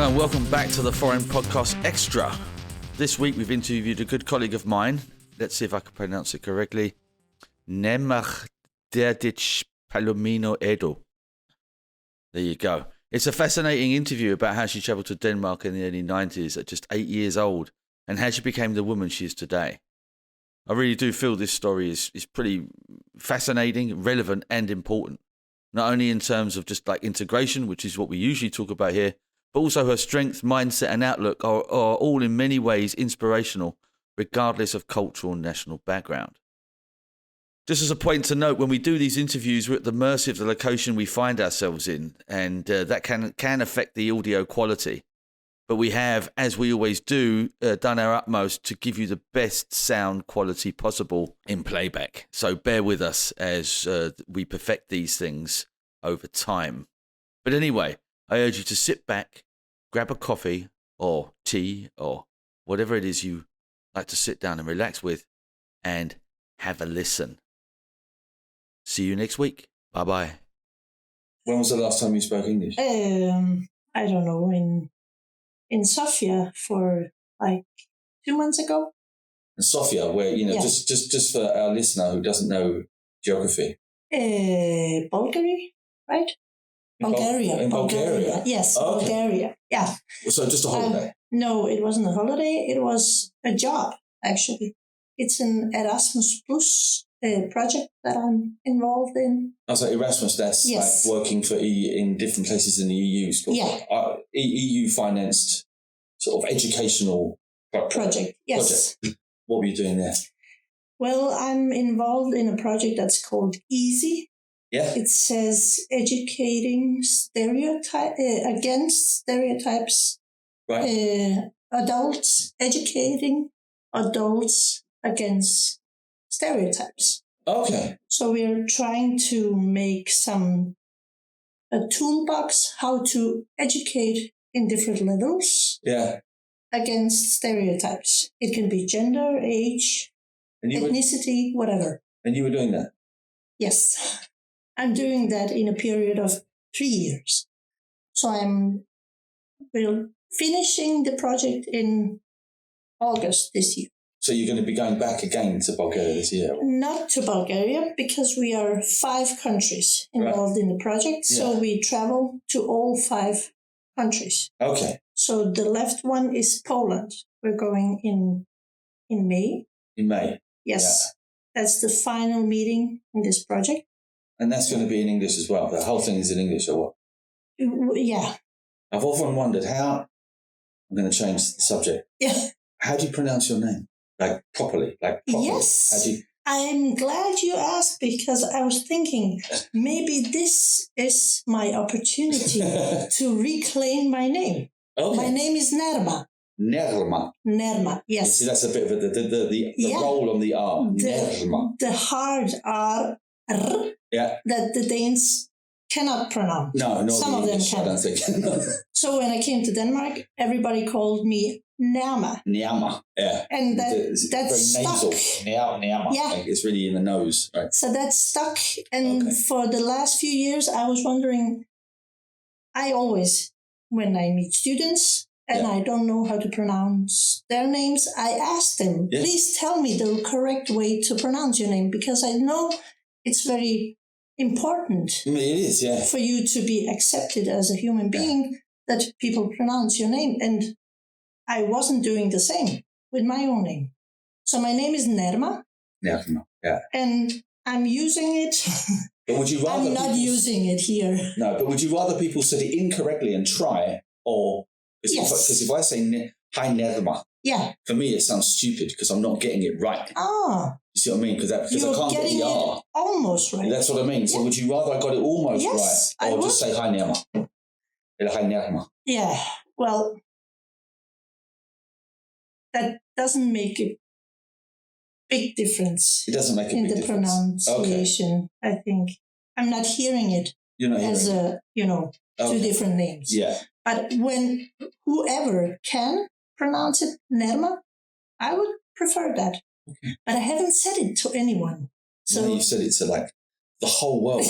and welcome back to the Forrin Podcast Extra. This week we've interviewed a good colleague of mine. Let's see if I can pronounce it correctly. Nerrma Dedic Palomino Aedo. There you go. It's a fascinating interview about how she travelled to Denmark in the early 90s at just 8 years old and how she became the woman she is today. I really do feel this story is pretty fascinating, relevant and important. Not only in terms of just like integration, which is what we usually talk about here, but also her strength, mindset and outlook are all in many ways inspirational, regardless of cultural and national background. Just as a point to note, when we do these interviews, we're at the mercy of the location we find ourselves in, and that can affect the audio quality. But we have, as we always do, done our utmost to give you the best sound quality possible in playback. So bear with us as we perfect these things over time. But anyway, I urge you to sit back, grab a coffee or tea or whatever it is you like to sit down and relax with, and have a listen. See you next week. Bye-bye. When was the last time you spoke English? I don't know, in Sofia for like 2 months ago. In Sofia, where, Yeah. just for our listener who doesn't know geography. Bulgaria, right? In Bulgaria? Yes, Oh, okay. Bulgaria. Yeah. So just a holiday? No, it wasn't a holiday. It was a job, actually. It's an Erasmus Plus project that I'm involved in. Oh, so Erasmus, that's Yes. like working for in different places in the EU. Yeah. EU-financed sort of educational Project, yes. project. What were you doing there? Well, I'm involved in a project that's called EASY. Yeah. It says educating against stereotypes. Right. Educating adults against stereotypes. Okay. So we're trying to make a toolbox how to educate in different levels Yeah. against stereotypes. It can be gender, age, ethnicity, whatever. And you were doing that? Yes. I'm doing that in a period of 3 years. So we're finishing the project in August this year. So you're going to be going back again to Bulgaria this year? Not to Bulgaria, because we are 5 countries involved in the project. Yeah. So we travel to all 5 countries. Okay. So the left one is Poland. We're going in May. In May? Yes. Yeah. That's the final meeting in this project. And that's going to be in English as well? The whole thing is in English or what? Yeah. I've often wondered how... I'm going to change the subject. Yeah. How do you pronounce your name? Like properly? Yes. How do you... I'm glad you asked, because I was thinking maybe this is my opportunity to reclaim my name. Okay. My name is Nerrma. Nerrma. Nerrma, yes. See, that's a bit of the roll on the R. Nerrma. The hard R, that the Danes cannot pronounce. No, not some of them can. I don't think. So when I came to Denmark, everybody called me Nerrma. Nerrma, yeah. And that's very stuck. Nerrma. Yeah. Like it's really in the nose, right? So that's stuck. And for the last few years, I was wondering, I always, when I meet students and I don't know how to pronounce their names, I ask them, please tell me the correct way to pronounce your name, because I know it's very important. It is, yeah. For you to be accepted as a human being, that people pronounce your name. And I wasn't doing the same with my own name. So my name is Nerrma. Nerrma, yeah. And I'm using it. But would you rather I'm not using it here. No, but would you rather people said it incorrectly and try it, or... Because if I say, hi, Nerrma, for me it sounds stupid because I'm not getting it right. Ah. You see what I mean? Because I can't get the R. Almost right. That's what I mean. So would you rather I got it almost right, or just say hi, Nerrma? Hi, Nerrma. Yeah, well, that doesn't make a big difference. It doesn't make a big difference. In the pronunciation, I think. I'm not hearing it as two different names. Yeah. But when whoever can pronounce it Nerrma, I would prefer that. Okay. But I haven't said it to anyone. So you said it to like The whole world.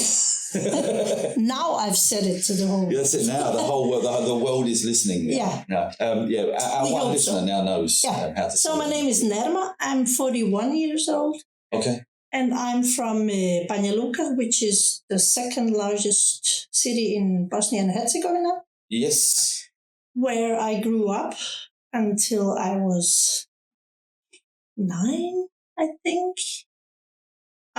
Now I've said it to the whole world. That's it now. The whole world, the world is listening. Yeah. No. Our one listener now knows how to So my name is Nerrma. I'm 41 years old. Okay. And I'm from Banja Luka, which is the second largest city in Bosnia and Herzegovina. Yes. Where I grew up until I was 9, I think.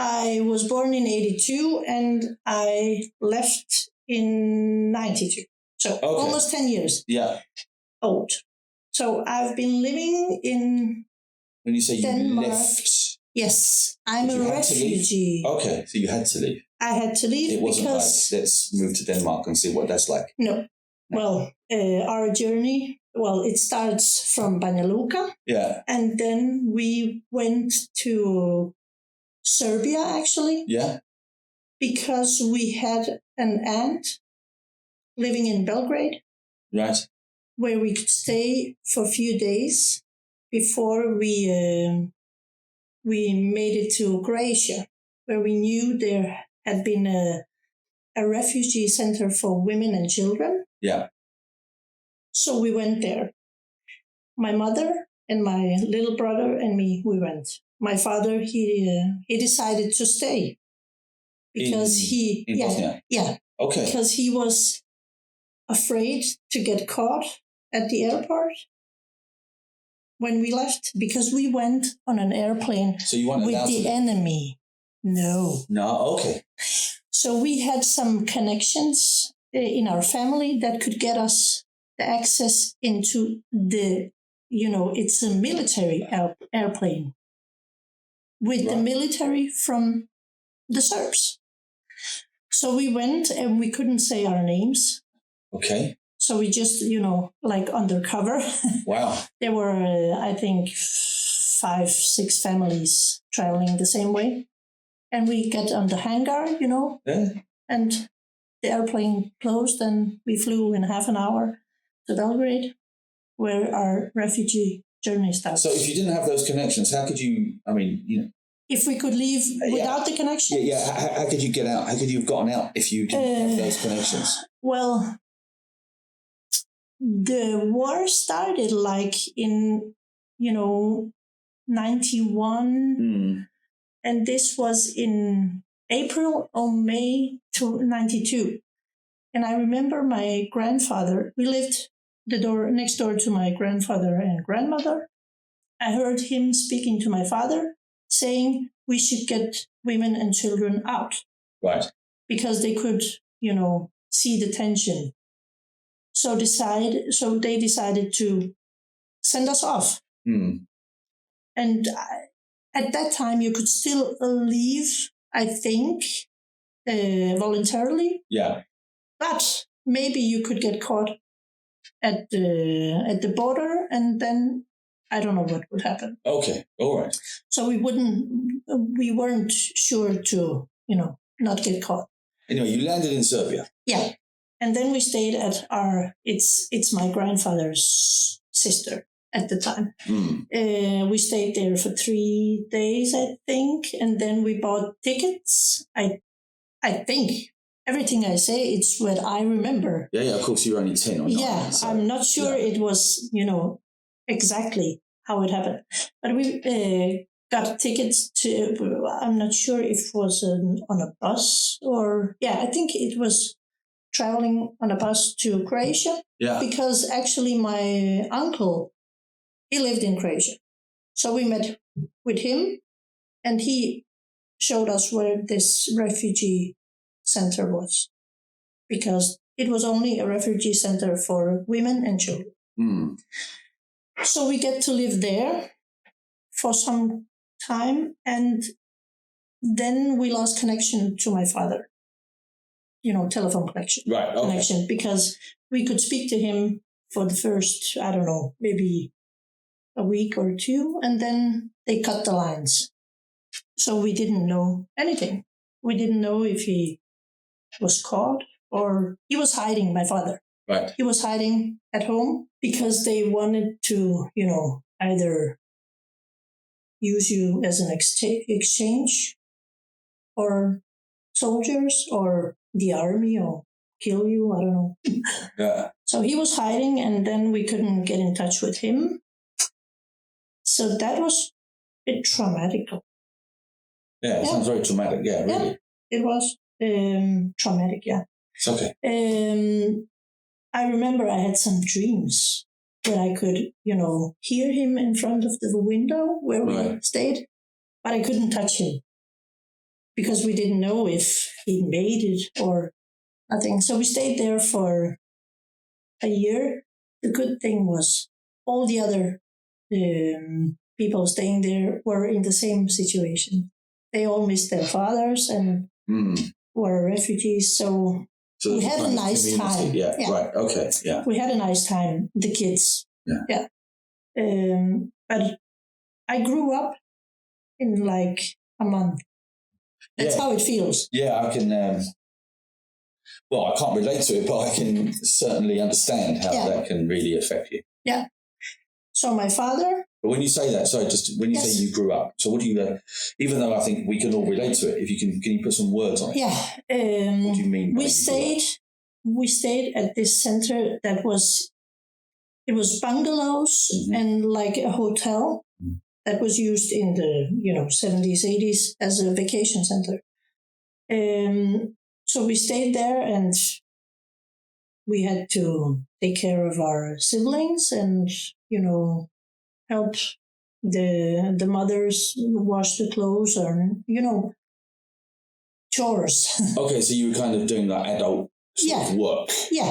I was born in 82 and I left in 92. So almost 10 years old. So I've been living in When you say Denmark. You left... Yes, I'm a refugee. Okay, so you had to leave. I had to leave It wasn't because... like, let's move to Denmark and see what that's like. No. Well, our journey, it starts from Banja Luka. Yeah. And then we went to Serbia, actually. Yeah. Because we had an aunt living in Belgrade. Right. Where we could stay for a few days before we made it to Croatia, where we knew there had been a refugee center for women and children. Yeah. So we went there. My mother and my little brother and me, we went. My father, he decided to stay because in Bosnia? Yeah. Okay. Because he was afraid to get caught at the airport when we left, because we went on an airplane with the enemy. No. No, okay. So we had some connections in our family that could get us the access into the, it's a military airplane with the military from the Serbs. So we went and we couldn't say our names. Okay. So we just, like undercover. Wow. There were, I think, 5, 6 families traveling the same way. And we get on the hangar, and the airplane closed and we flew in half an hour to Belgrade, where our refugee journey started. So if you didn't have those connections, how could you, If we could leave without the connections? How could you get out? How could you have gotten out if you didn't have those connections? Well, the war started like in, 91. And this was in April or May to 92. And I remember my grandfather, we lived next door to my grandfather and grandmother. I heard him speaking to my father saying we should get women and children out. Right. Because they could, see the tension. So they decided to send us off. And at that time, you could still leave, I think, voluntarily. Yeah. But maybe you could get caught at the border, and then I don't know what would happen. Okay. All right. So we weren't sure to, not get caught. Anyway, you landed in Serbia. Yeah. And then we stayed at it's my grandfather's sister at the time. We stayed there for 3 days, I think. And then we bought tickets. I think everything I say, it's what I remember. Yeah, of course, you're only 10 or 9. Yeah, so, I'm not sure it was, exactly how it happened. But we got tickets to, I'm not sure if it was on a bus or, I think it was traveling on a bus to Croatia. Yeah. Because actually my uncle, he lived in Croatia. So we met with him and he showed us where this refugee center was, because it was only a refugee center for women and children. So we get to live there for some time, and then we lost connection to my father, telephone connection. Right, okay. Connection, because we could speak to him for the first, I don't know, maybe a week or 2, and then they cut the lines. So we didn't know anything. We didn't know if he was caught or he was hiding, my father. Right. He was hiding at home because they wanted to, either use you as an exchange or soldiers or the army or kill you. I don't know. Yeah. So he was hiding, and then we couldn't get in touch with him. So that was a bit traumatic. Yeah, it sounds very traumatic. Yeah, really. Yeah, it was traumatic, yeah. It's okay. I remember I had some dreams where I could, hear him in front of the window where we stayed, but I couldn't touch him because we didn't know if he made it or nothing. So we stayed there for a year. The good thing was all the other people staying there were in the same situation. They all missed their fathers and were refugees. So we had a nice time. Yeah, right. Okay, yeah. We had a nice time, the kids. Yeah. But I grew up in like a month. That's how it feels. Yeah, I can... I can't relate to it, but I can certainly understand how that can really affect you. Yeah. So my father... But when you say that, sorry, just when you say you grew up, so what do you... even though I think we can all relate to it, if you can you put some words on it? Yeah. What do you mean by we stayed at this center that was... It was bungalows and like a hotel that was used in the, 70s, 80s as a vacation center. So we stayed there and we had to take care of our siblings and, help the mothers wash the clothes or, chores. Okay, so you were kind of doing that adult sort of work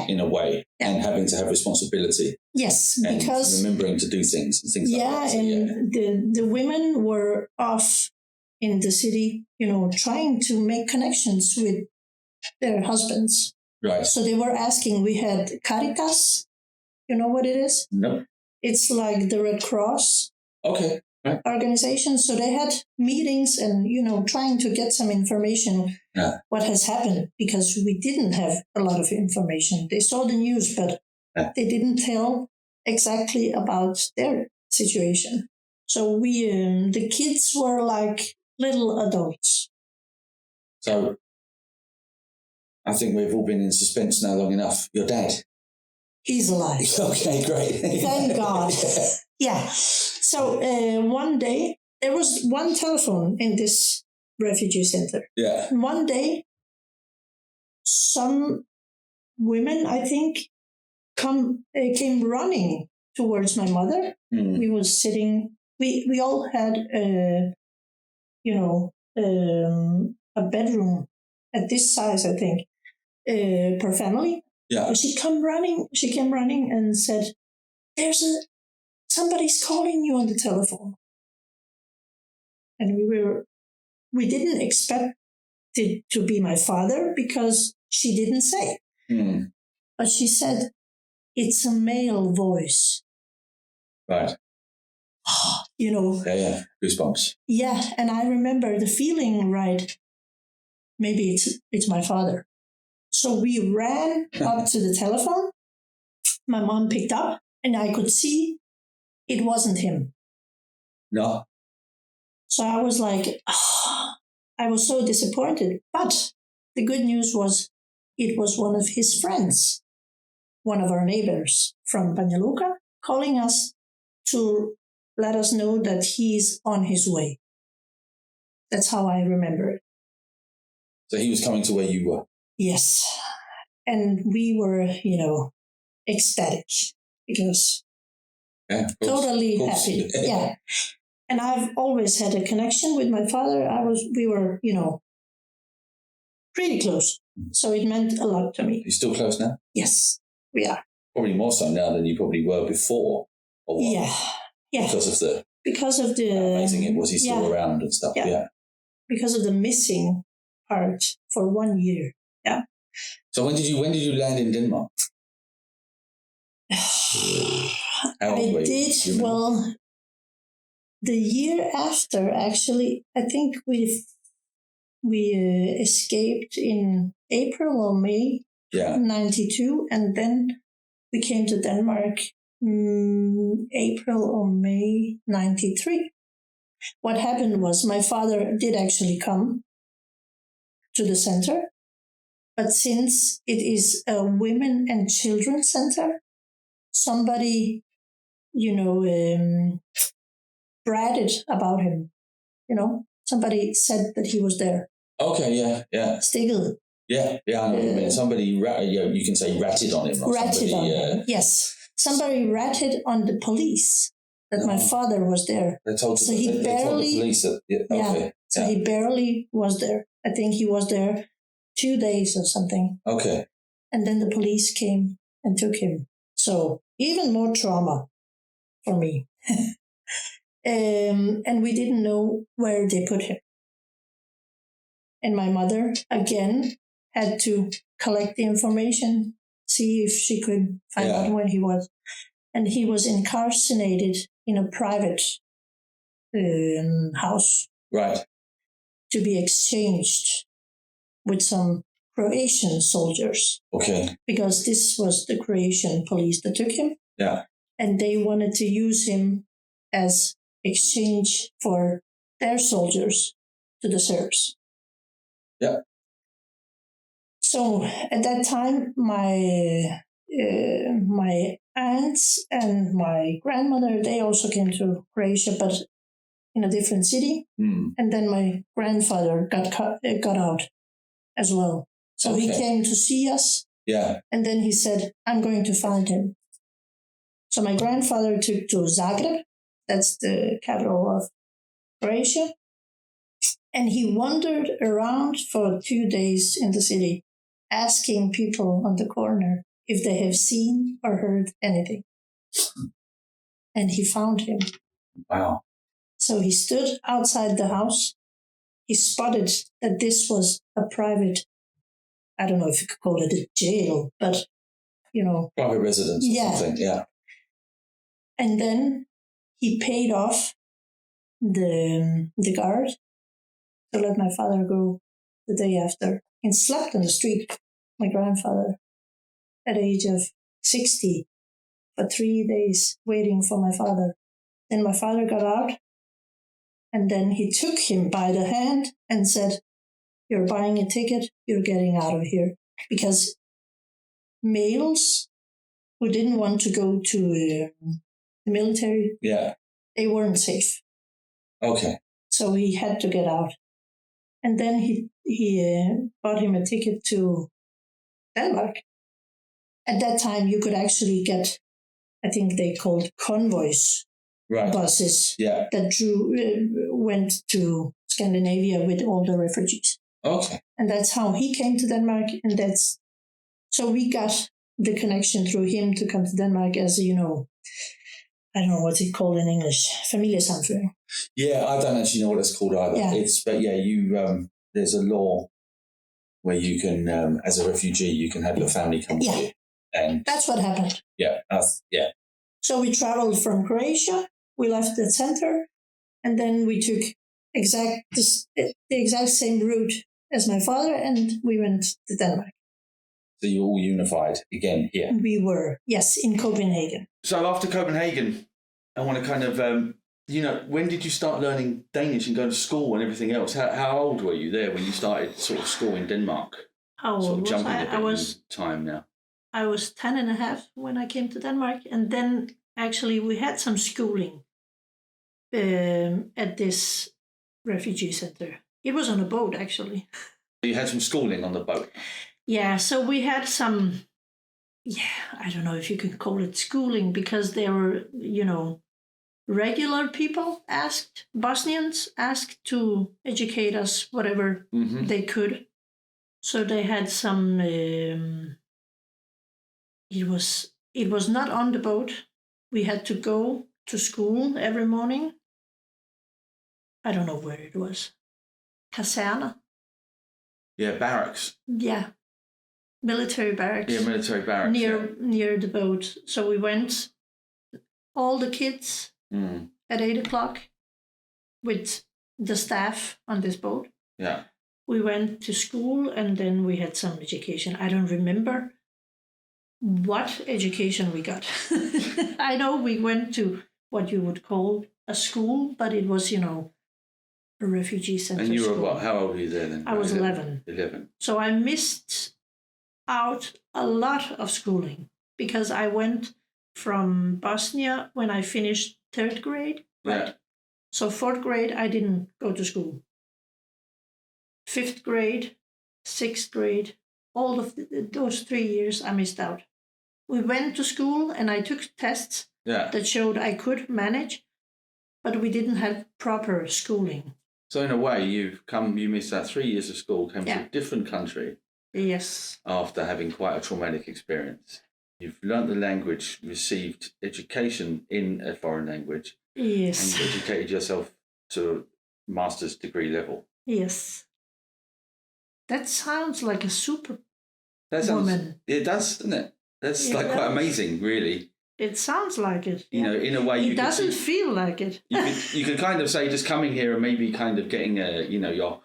in a way and having to have responsibility. Yes, and because... remembering to do things and things like that. So, and the women were off in the city, trying to make connections with their husbands. Right. So they were asking, we had Caritas. You know what it is? No. It's like the Red Cross organization. So they had meetings and, trying to get some information what has happened because we didn't have a lot of information. They saw the news, but they didn't tell exactly about their situation. So we, the kids were like little adults. So I think we've all been in suspense now long enough. Your dad? He's alive. Okay, great. Thank God. Yeah. So one day, there was one telephone in this refugee center. Yeah. One day, some women, I think, came running towards my mother. We were sitting, we all had, a bedroom at this size, I think, per family. Yeah. She came running and said, somebody's calling you on the telephone. And we didn't expect it to be my father because she didn't say. But she said, it's a male voice. Right. Yeah, goosebumps. Yeah, and I remember the feeling, maybe it's my father. So we ran up to the telephone. My mom picked up, and I could see it wasn't him. No. So I was like, I was so disappointed. But the good news was it was one of his friends, one of our neighbors from Banja Luka, calling us to let us know that he's on his way. That's how I remember it. So he was coming to where you were? Yes. And we were, ecstatic because totally happy. Yeah. And I've always had a connection with my father. We were, pretty close. So it meant a lot to me. You're still close now? Yes, we are. Probably more so now than you probably were before. Or what? Yeah. Because of the how amazing it was. He's still around and stuff. Yeah. Because of the missing part for 1 year. Yeah. So when did you land in Denmark? I did. Well, the year after, actually, I think we escaped in April or May 92, and then we came to Denmark April or May 93. What happened was my father did actually come to the center. But since it is a women and children center, somebody, bragged about him. Somebody said that he was there. Okay, yeah. Stiggled. Yeah, I know what you mean. Somebody, you can say ratted on him. Ratted on him, yes. Somebody ratted on the police that my father was there. They told so the police that, he barely was there. I think he was there 2 days or something. Okay. And then the police came and took him. So even more trauma for me. And we didn't know where they put him. And my mother, again, had to collect the information, see if she could find out where he was. And he was incarcerated in a private house. Right. To be exchanged with some Croatian soldiers. Okay. Because this was the Croatian police that took him. Yeah. And they wanted to use him as exchange for their soldiers to the Serbs. Yeah. So at that time, my aunts and my grandmother, they also came to Croatia, but in a different city. Mm. And then my grandfather got out as well. So he came to see us. Yeah. And then he said, I'm going to find him. So my grandfather took to Zagreb. That's the capital of Croatia. And he wandered around for 2 days in the city, asking people on the corner if they have seen or heard anything. And he found him. Wow. So he stood outside the house. He spotted that this was a private, I don't know if you could call it a jail, but, private residence or something, yeah. And then he paid off the guard to let my father go the day after and slept on the street. My grandfather, at the age of 60, for 3 days waiting for my father. Then my father got out, and then he took him by the hand and said, you're buying a ticket, you're getting out of here. Because males who didn't want to go to the military, they weren't safe. Okay. So he had to get out. And then he bought him a ticket to Denmark. At that time, you could actually get, I think they called convoys, buses that went to Scandinavia with all the refugees. Okay. And that's how he came to Denmark. And so we got the connection through him to come to Denmark as, I don't know what's it called in English, familiesammenføring. Yeah, I don't actually know what it's called either. Yeah. There's a law where you can, as a refugee, you can have your family come with you. And that's what happened. Yeah. So we traveled from Croatia. We left the center, and then we took the exact same route as my father, and we went to Denmark. So you're all unified again here? We were, yes, in Copenhagen. So after Copenhagen, I want to kind of, when did you start learning Danish and going to school and everything else? How old were you there when you started sort of school in Denmark? How old was I? I was time now. I was 10 and a half when I came to Denmark. And then actually we had some schooling at this refugee center. It was on a boat, actually. You had some schooling on the boat? Yeah, so we had some, I don't know if you can call it schooling, because there were, regular people Bosnians asked to educate us whatever they could. So they had some, it was not on the boat. We had to go to school every morning. I don't know where it was. Kaserne. Yeah, barracks. Yeah. Military barracks. Yeah, military barracks. Near the boat. So we went, all the kids, at 8:00 with the staff on this boat. Yeah. We went to school, and then we had some education. I don't remember what education we got. I know we went to what you would call a school, but it was, a refugee center. And you were school. what? How old were you there then? I was 11. 11. So I missed out a lot of schooling because I went from Bosnia when I finished 3rd grade. Right? Yeah. So 4th grade, I didn't go to school. 5th grade, 6th grade, all of those 3 years I missed out. We went to school and I took tests that showed I could manage, but we didn't have proper schooling. So in a way, you missed out 3 years of school, came to a different country. Yes. After having quite a traumatic experience. You've learnt the language, received education in a foreign language. Yes. And you educated yourself to master's degree level. Yes. That sounds like a super woman. It does, doesn't it? That's quite amazing, really. It sounds like it. You know, in a way, it doesn't feel like it. You could kind of say just coming here and maybe kind of getting your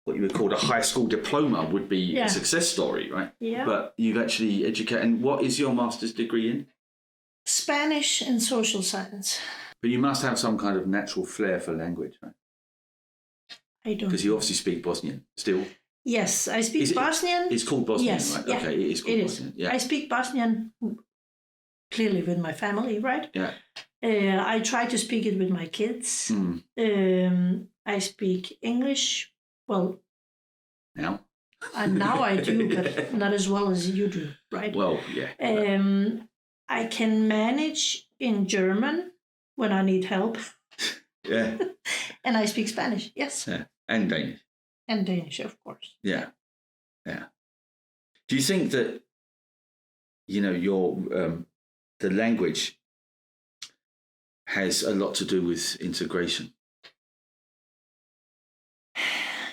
what you would call a high school diploma would be a success story, right? Yeah. But you've actually educated. And what is your master's degree in? Spanish and social science. But you must have some kind of natural flair for language, right? I don't. Because you obviously speak Bosnian still. Yes, I speak Bosnian. It's called Bosnian, yes, right? Yeah, okay, it is called Bosnian. Yeah. I speak Bosnian clearly with my family, right? Yeah. I try to speak it with my kids. I speak English. Well, now? Now I do, but not as well as you do, right? Well, yeah. I can manage in German when I need help. Yeah. And I speak Spanish, yes. Yeah. And Danish. And Danish, of course. Yeah. Yeah. Do you think that, your the language has a lot to do with integration?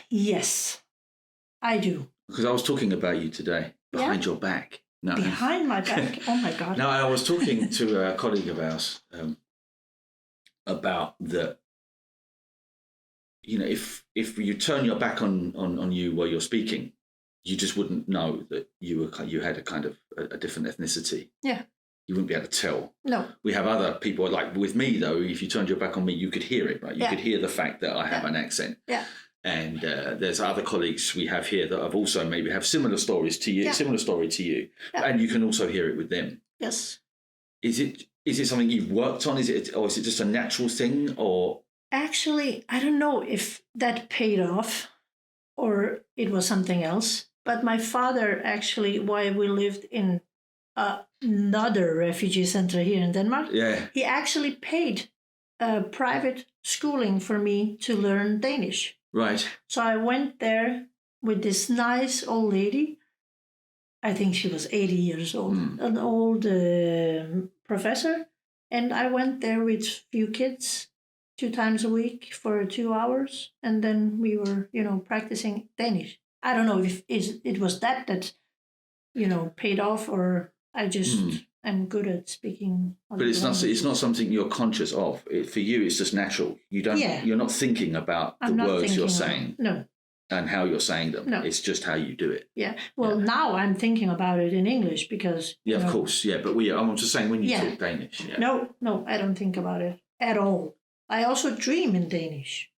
Yes, I do. Because I was talking about you today, behind your back. No. Behind my back? Oh, my God. No, I was talking to a colleague of ours about the, if you turn your back on you while you're speaking, you just wouldn't know that you had a kind of a different ethnicity. Yeah. You wouldn't be able to tell. No. We have other people, like with me, though, if you turned your back on me, you could hear it, right? You could hear the fact that I have an accent. Yeah. And there's other colleagues we have here that have also maybe have similar stories to you, similar story to you. Yeah. And you can also hear it with them. Yes. Is it something you've worked on? Is it just a natural thing, or? Actually, I don't know if that paid off or it was something else. But my father actually, while we lived in another refugee center here in Denmark, he actually paid private schooling for me to learn Danish. Right. So I went there with this nice old lady. I think she was 80 years old, an old professor. And I went there with a few kids 2 times a week for 2 hours. And then we were, practicing Danish. I don't know if it was that paid off, or I just am good at speaking. But it's not something you're conscious of. For you, it's just natural. You're not thinking about the words you're saying. No. And how you're saying them. No. It's just how you do it. Yeah. Well, now I'm thinking about it in English because. Yeah, of course. Yeah, but I'm just saying when you talk Danish. Yeah. No, I don't think about it at all. I also dream in Danish.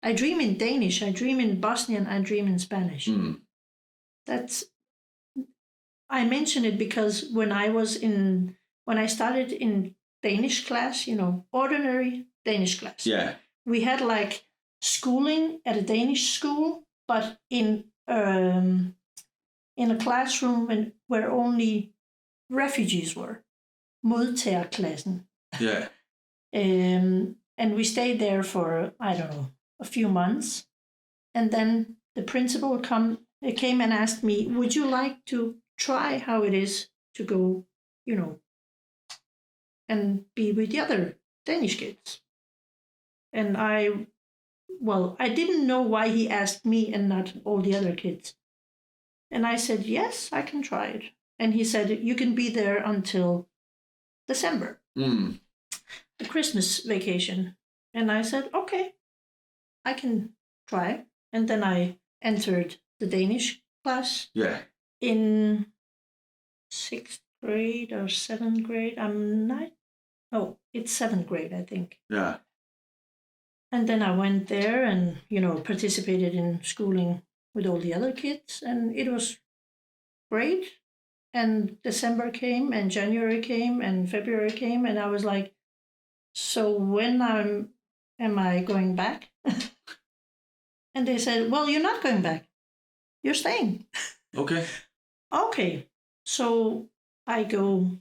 I dream in Danish, I dream in Bosnian, I dream in Spanish. I mention it because when I started in Danish class, ordinary Danish class. Yeah. We had like schooling at a Danish school, but in a classroom where only refugees were. Modtagerklassen. Yeah. And we stayed there for, I don't know, a few months. And then the principal came and asked me, would you like to try how it is to go, and be with the other Danish kids? And I didn't know why he asked me and not all the other kids. And I said, yes, I can try it. And he said, you can be there until December, the Christmas vacation. And I said, okay, I can try. And then I entered the Danish class in 6th grade or 7th grade. It's 7th grade, I think. Yeah. And then I went there and, participated in schooling with all the other kids. And it was great. And December came and January came and February came. And I was like, so when am I going back? And they said, well, you're not going back. You're staying. Okay. Okay. So I go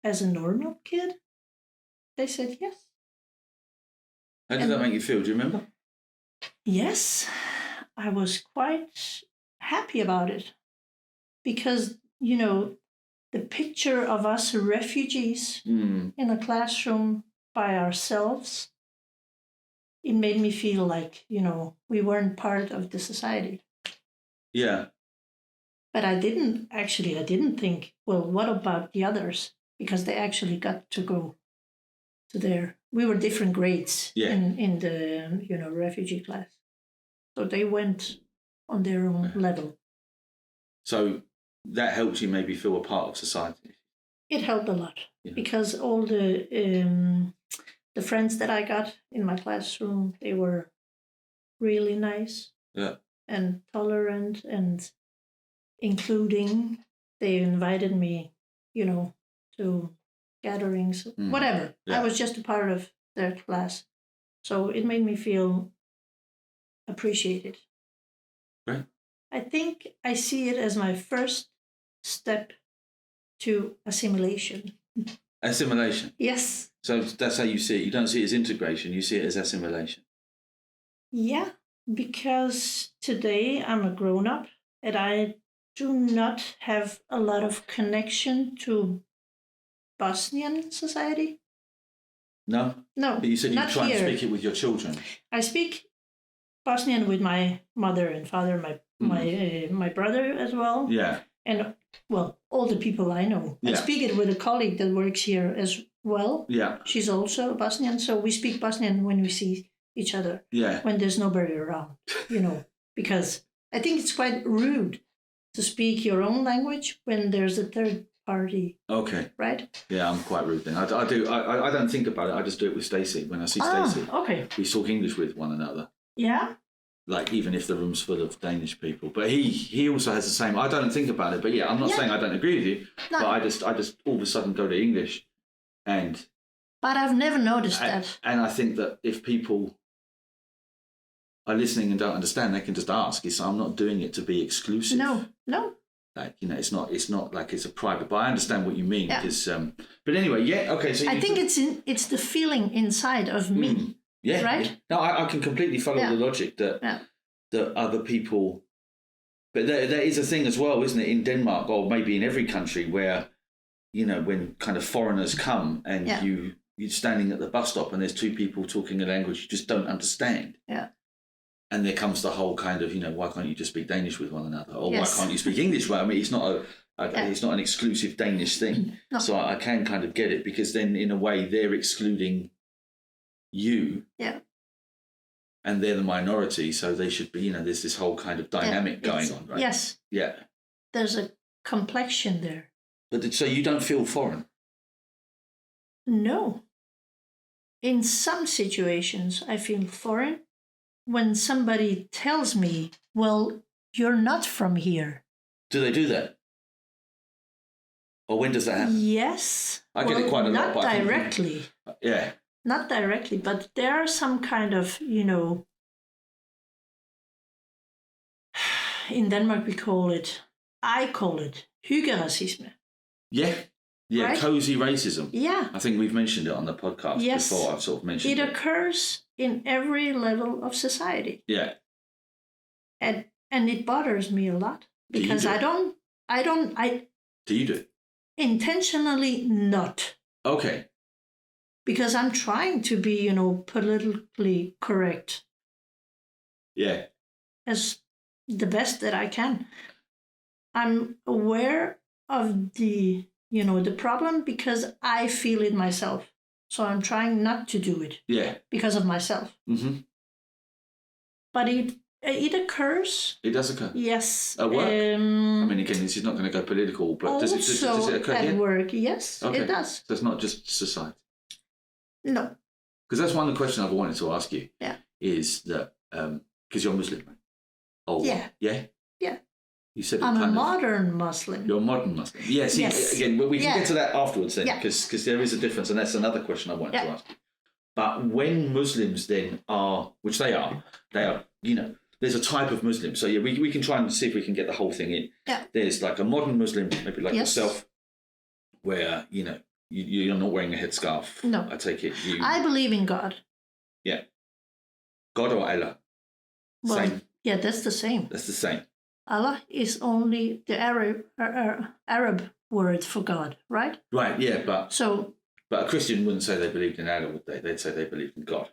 as a normal kid? They said yes. How did that make you feel? Do you remember? Yes. I was quite happy about it. Because, the picture of us refugees in a classroom by ourselves, it made me feel like, we weren't part of the society. Yeah. But I didn't think, well, what about the others? Because they actually got to go to we were different grades in the, refugee class. So they went on their own level. So that helped you maybe feel a part of society? It helped a lot because all the friends that I got in my classroom, they were really nice and tolerant and including. They invited me, to gatherings, whatever. Yeah. I was just a part of their class. So it made me feel appreciated. Right. I think I see it as my first step to assimilation. Assimilation? Yes. So that's how you see it. You don't see it as integration, you see it as assimilation. Yeah, because today I'm a grown-up and I do not have a lot of connection to Bosnian society. No? No. But you said you try here. And speak it with your children. I speak Bosnian with my mother and father, my brother as well. Yeah. And, well, all the people I know. Yeah. I speak it with a colleague that works here as well. Yeah. She's also Bosnian, so we speak Bosnian when we see each other. Yeah. When there's nobody around, because I think it's quite rude to speak your own language when there's a third party. Okay. Right? Yeah, I'm quite rude then. I don't think about it. I just do it with Stacey. When I see Stacey, okay. We talk English with one another. Yeah. Like even if the room's full of Danish people, but he also has the same. I don't think about it, but yeah, I'm not saying I don't agree with you, but I just all of a sudden go to English, and. But I've never noticed that. And I think that if people are listening and don't understand, they can just ask. I'm not doing it to be exclusive. No. Like it's not like it's a private. But I understand what you mean because. But anyway, yeah, okay. So I think it's the feeling inside of me. Yeah. Right. Yeah. No, I can completely follow the logic that other people. But there is a thing as well, isn't it, in Denmark or maybe in every country where, when kind of foreigners come and you're standing at the bus stop and there's two people talking a language you just don't understand. Yeah. And there comes the whole kind of, why can't you just speak Danish with one another? Or why can't you speak English? Well, I mean, it's not it's not an exclusive Danish thing. No. So I can kind of get it because then in a way they're excluding you. Yeah. And they're the minority, so they should be, there's this whole kind of dynamic going on, right? Yes. Yeah. There's a complexion there. But so you don't feel foreign? No. In some situations, I feel foreign when somebody tells me, well, you're not from here. Do they do that? Or when does that happen? Yes. I get it quite a lot. Not directly. Yeah. Not directly, but there are some kind of, in Denmark I call it hygge-racisme. Yeah. Yeah, right? Cozy racism. Yeah. I think we've mentioned it on the podcast before. I've sort of mentioned it. It occurs in every level of society. Yeah. And it bothers me a lot because I don't. Do you do it? Intentionally not. Okay. Because I'm trying to be, politically correct. Yeah. As the best that I can. I'm aware of the problem because I feel it myself. So I'm trying not to do it. Yeah. Because of myself. Mm-hmm. But it occurs. It does occur? Yes. At work? I mean, again, this is not going to go political, but does it occur at here? Work, yes, okay. It does. So it's not just society? No. Because that's one of the questions I've wanted to ask you. Yeah. Is that because you're Muslim, right? Oh, yeah. Yeah? Yeah. You said I'm a modern Muslim. You're a modern Muslim. Yeah, see, yes. Again, we can get to that afterwards then, because there is a difference, and that's another question I wanted to ask you. But when Muslims then are, which they are, there's a type of Muslim. So yeah, we can try and see if we can get the whole thing in. Yeah. There's like a modern Muslim, maybe like yourself, where, you're not wearing a headscarf. No. I take it. I believe in God. Yeah. God or Allah? Well, same. Yeah, that's the same. That's the same. Allah is only the Arab word for God, right? Right, yeah, but a Christian wouldn't say they believed in Allah, would they? They'd say they believed in God.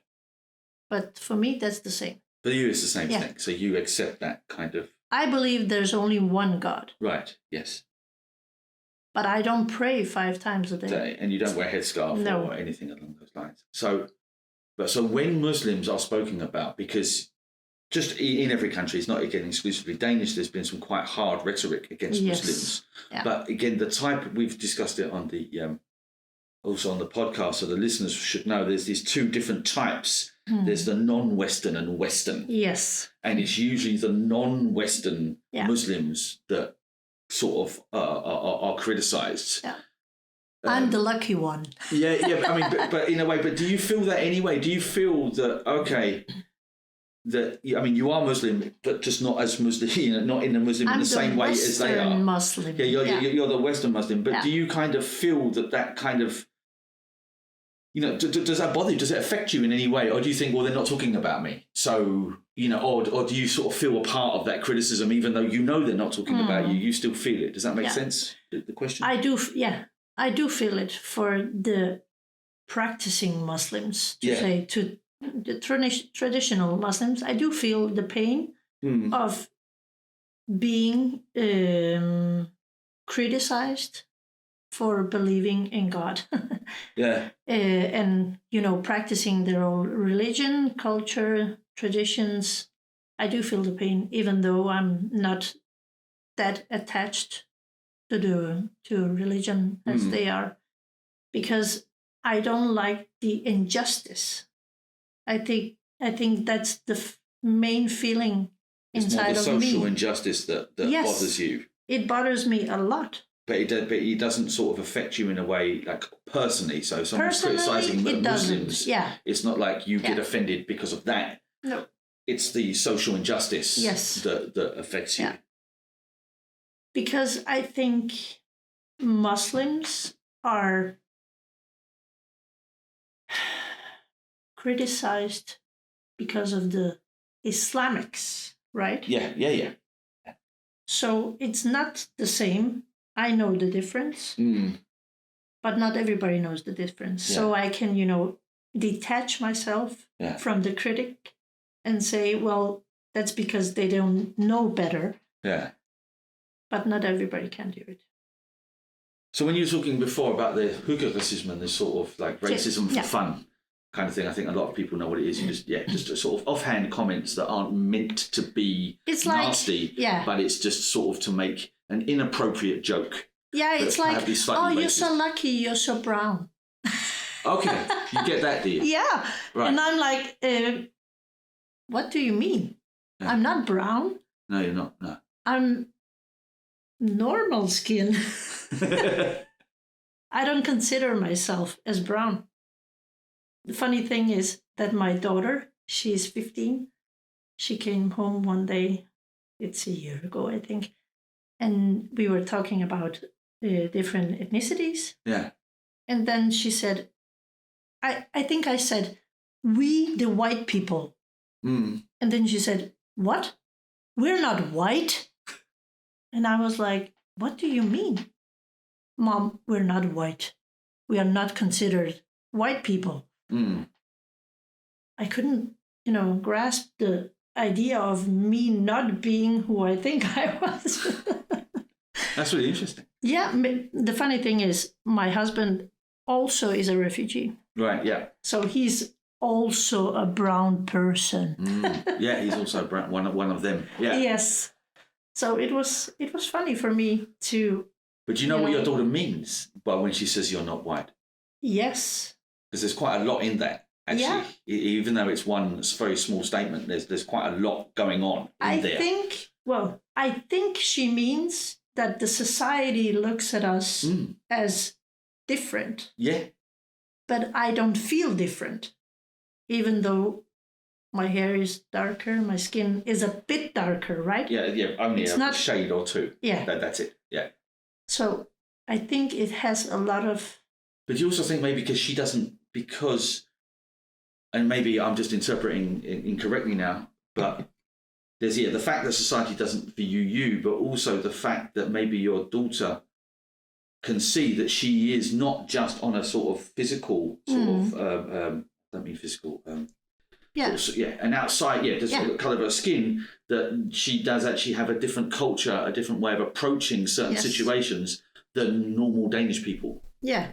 But for me, that's the same. For you, it's the same thing. So you accept that kind of... I believe there's only one God. Right, yes. But I don't pray 5 times a day. And you don't wear a headscarf or anything along those lines. So when Muslims are spoken about, because just in every country, it's not again exclusively Danish, there's been some quite hard rhetoric against Muslims. Yeah. But again, the type, we've discussed it on the also on the podcast, so the listeners should know there's these 2 different types. There's the non-Western and Western. Yes. And it's usually the non-Western Muslims that sort of are criticised. Yeah. I'm the lucky one. Yeah. I mean, but in a way, but do you feel that anyway? Do you feel that, you are Muslim, but just not as Muslim, not in the Muslim in the same way as they are. Muslim. Yeah, you're the Western Muslim, but do you kind of feel that kind of, does that bother you? Does it affect you in any way? Or do you think, well, they're not talking about me? So, or do you sort of feel a part of that criticism, even though they're not talking about you, you still feel it? Does that make sense, the question? I do, I do feel it for the practicing Muslims, to the traditional Muslims. I do feel the pain of being criticized for believing in God. And, practicing their own religion, culture, traditions. I do feel the pain, even though I'm not that attached to religion as they are, because I don't like the injustice. I think that's the main feeling inside of me. It's more the social injustice that bothers you. It bothers me a lot. But it doesn't sort of affect you in a way, like personally. So if someone's criticising Muslims, it's not like you get offended because of that. No. It's the social injustice that affects you. Yeah. Because I think Muslims are criticized because of the Islamics, right? Yeah. So it's not the same. I know the difference, but not everybody knows the difference. Yeah. So I can, detach myself from the critic and say, well, that's because they don't know better. Yeah. But not everybody can do it. So when you were talking before about the hookah racism and this sort of like racism for fun kind of thing, I think a lot of people know what it is. You just sort of offhand comments that aren't meant to be nasty, but it's just sort of to make an inappropriate joke. Yeah, it's like, you're so lucky, you're so brown. Okay, you get that, do you? Yeah, right. And I'm like, what do you mean? Yeah. I'm not brown. No, you're not, no. I'm normal skin. I don't consider myself as brown. The funny thing is that my daughter, she's 15. She came home one day, it's a year ago, I think, and we were talking about different ethnicities. Yeah. And then she said, I think I said, we the white people. And then she said, what? We're not white? And I was like, what do you mean? Mom, we're not white. We are not considered white people. I couldn't, grasp the idea of me not being who I think I was. That's really interesting. Yeah. The funny thing is my husband also is a refugee. Right, yeah. So he's also a brown person. Yeah, he's also brown, one of them. Yeah. Yes. So it was funny for me to... But do you know what your daughter means when she says you're not white? Yes. Because there's quite a lot in that. Actually, even though it's one very small statement, there's quite a lot going on there. I think she means that the society looks at us as different. Yeah. But I don't feel different, even though my hair is darker, my skin is a bit darker, right? Yeah, only a shade or two. Yeah. That's it, yeah. So I think it has a lot of... But you also think maybe and maybe I'm just interpreting incorrectly now, but there's the fact that society doesn't view you, but also the fact that maybe your daughter can see that she is not just on a sort of physical don't mean physical, an outside, the colour of her skin, that she does actually have a different culture, a different way of approaching certain situations than normal Danish people. Yeah.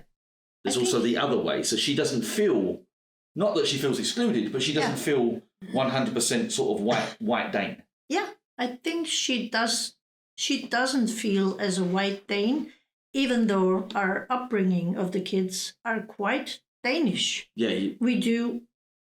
There's also the other way. So she doesn't feel, not that she feels excluded, but she doesn't feel 100% sort of white Dane. Yeah, I think she doesn't feel as a white Dane, even though our upbringing of the kids are quite Danish. Yeah. We do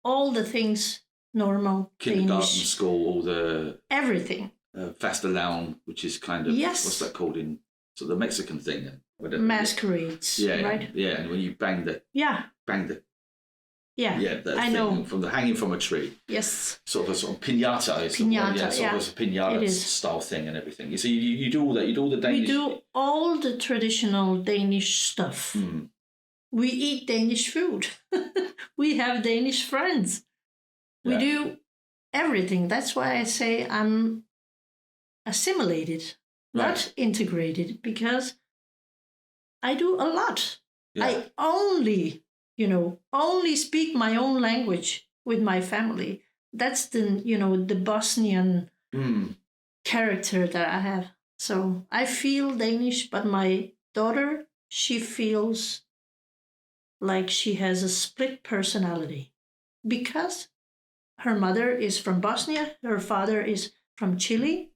all the things normal kindergarten, Danish. School, all the... Everything. Fastelavn, which is kind of... Yes. What's that called in... So the Mexican thing. Masquerades, right? Yeah, and when you bang the... Yeah. I know. From the hanging from a tree. Yes. Sort of a piñata. Of a piñata style thing and everything. So you do all that. You do all the Danish... We do all the traditional Danish stuff. We eat Danish food. We have Danish friends. We do everything. That's why I say I'm assimilated, not integrated, because I do a lot. Yeah. I only speak my own language with my family. That's the Bosnian character that I have. So I feel Danish, but my daughter, she feels like she has a split personality because her mother is from Bosnia, her father is from Chile.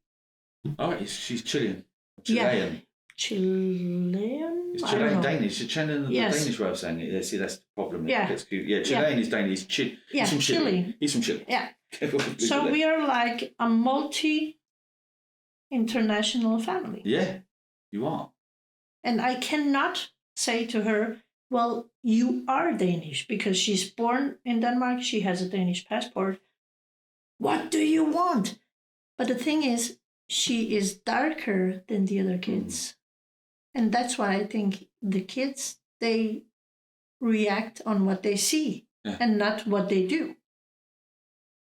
Oh, she's Chilean. Yeah. Chilean? It's Chilean Danish. It's Chilean, the Danish way of saying it. See, that's the problem. Yeah. Chilean is Danish. He's from Chile. He's from Chile. Yeah. So we are like a multi-international family. Yeah, you are. And I cannot say to her, well, you are Danish because she's born in Denmark. She has a Danish passport. What do you want? But the thing is, she is darker than the other kids. And that's why I think the kids, they react on what they see and not what they do.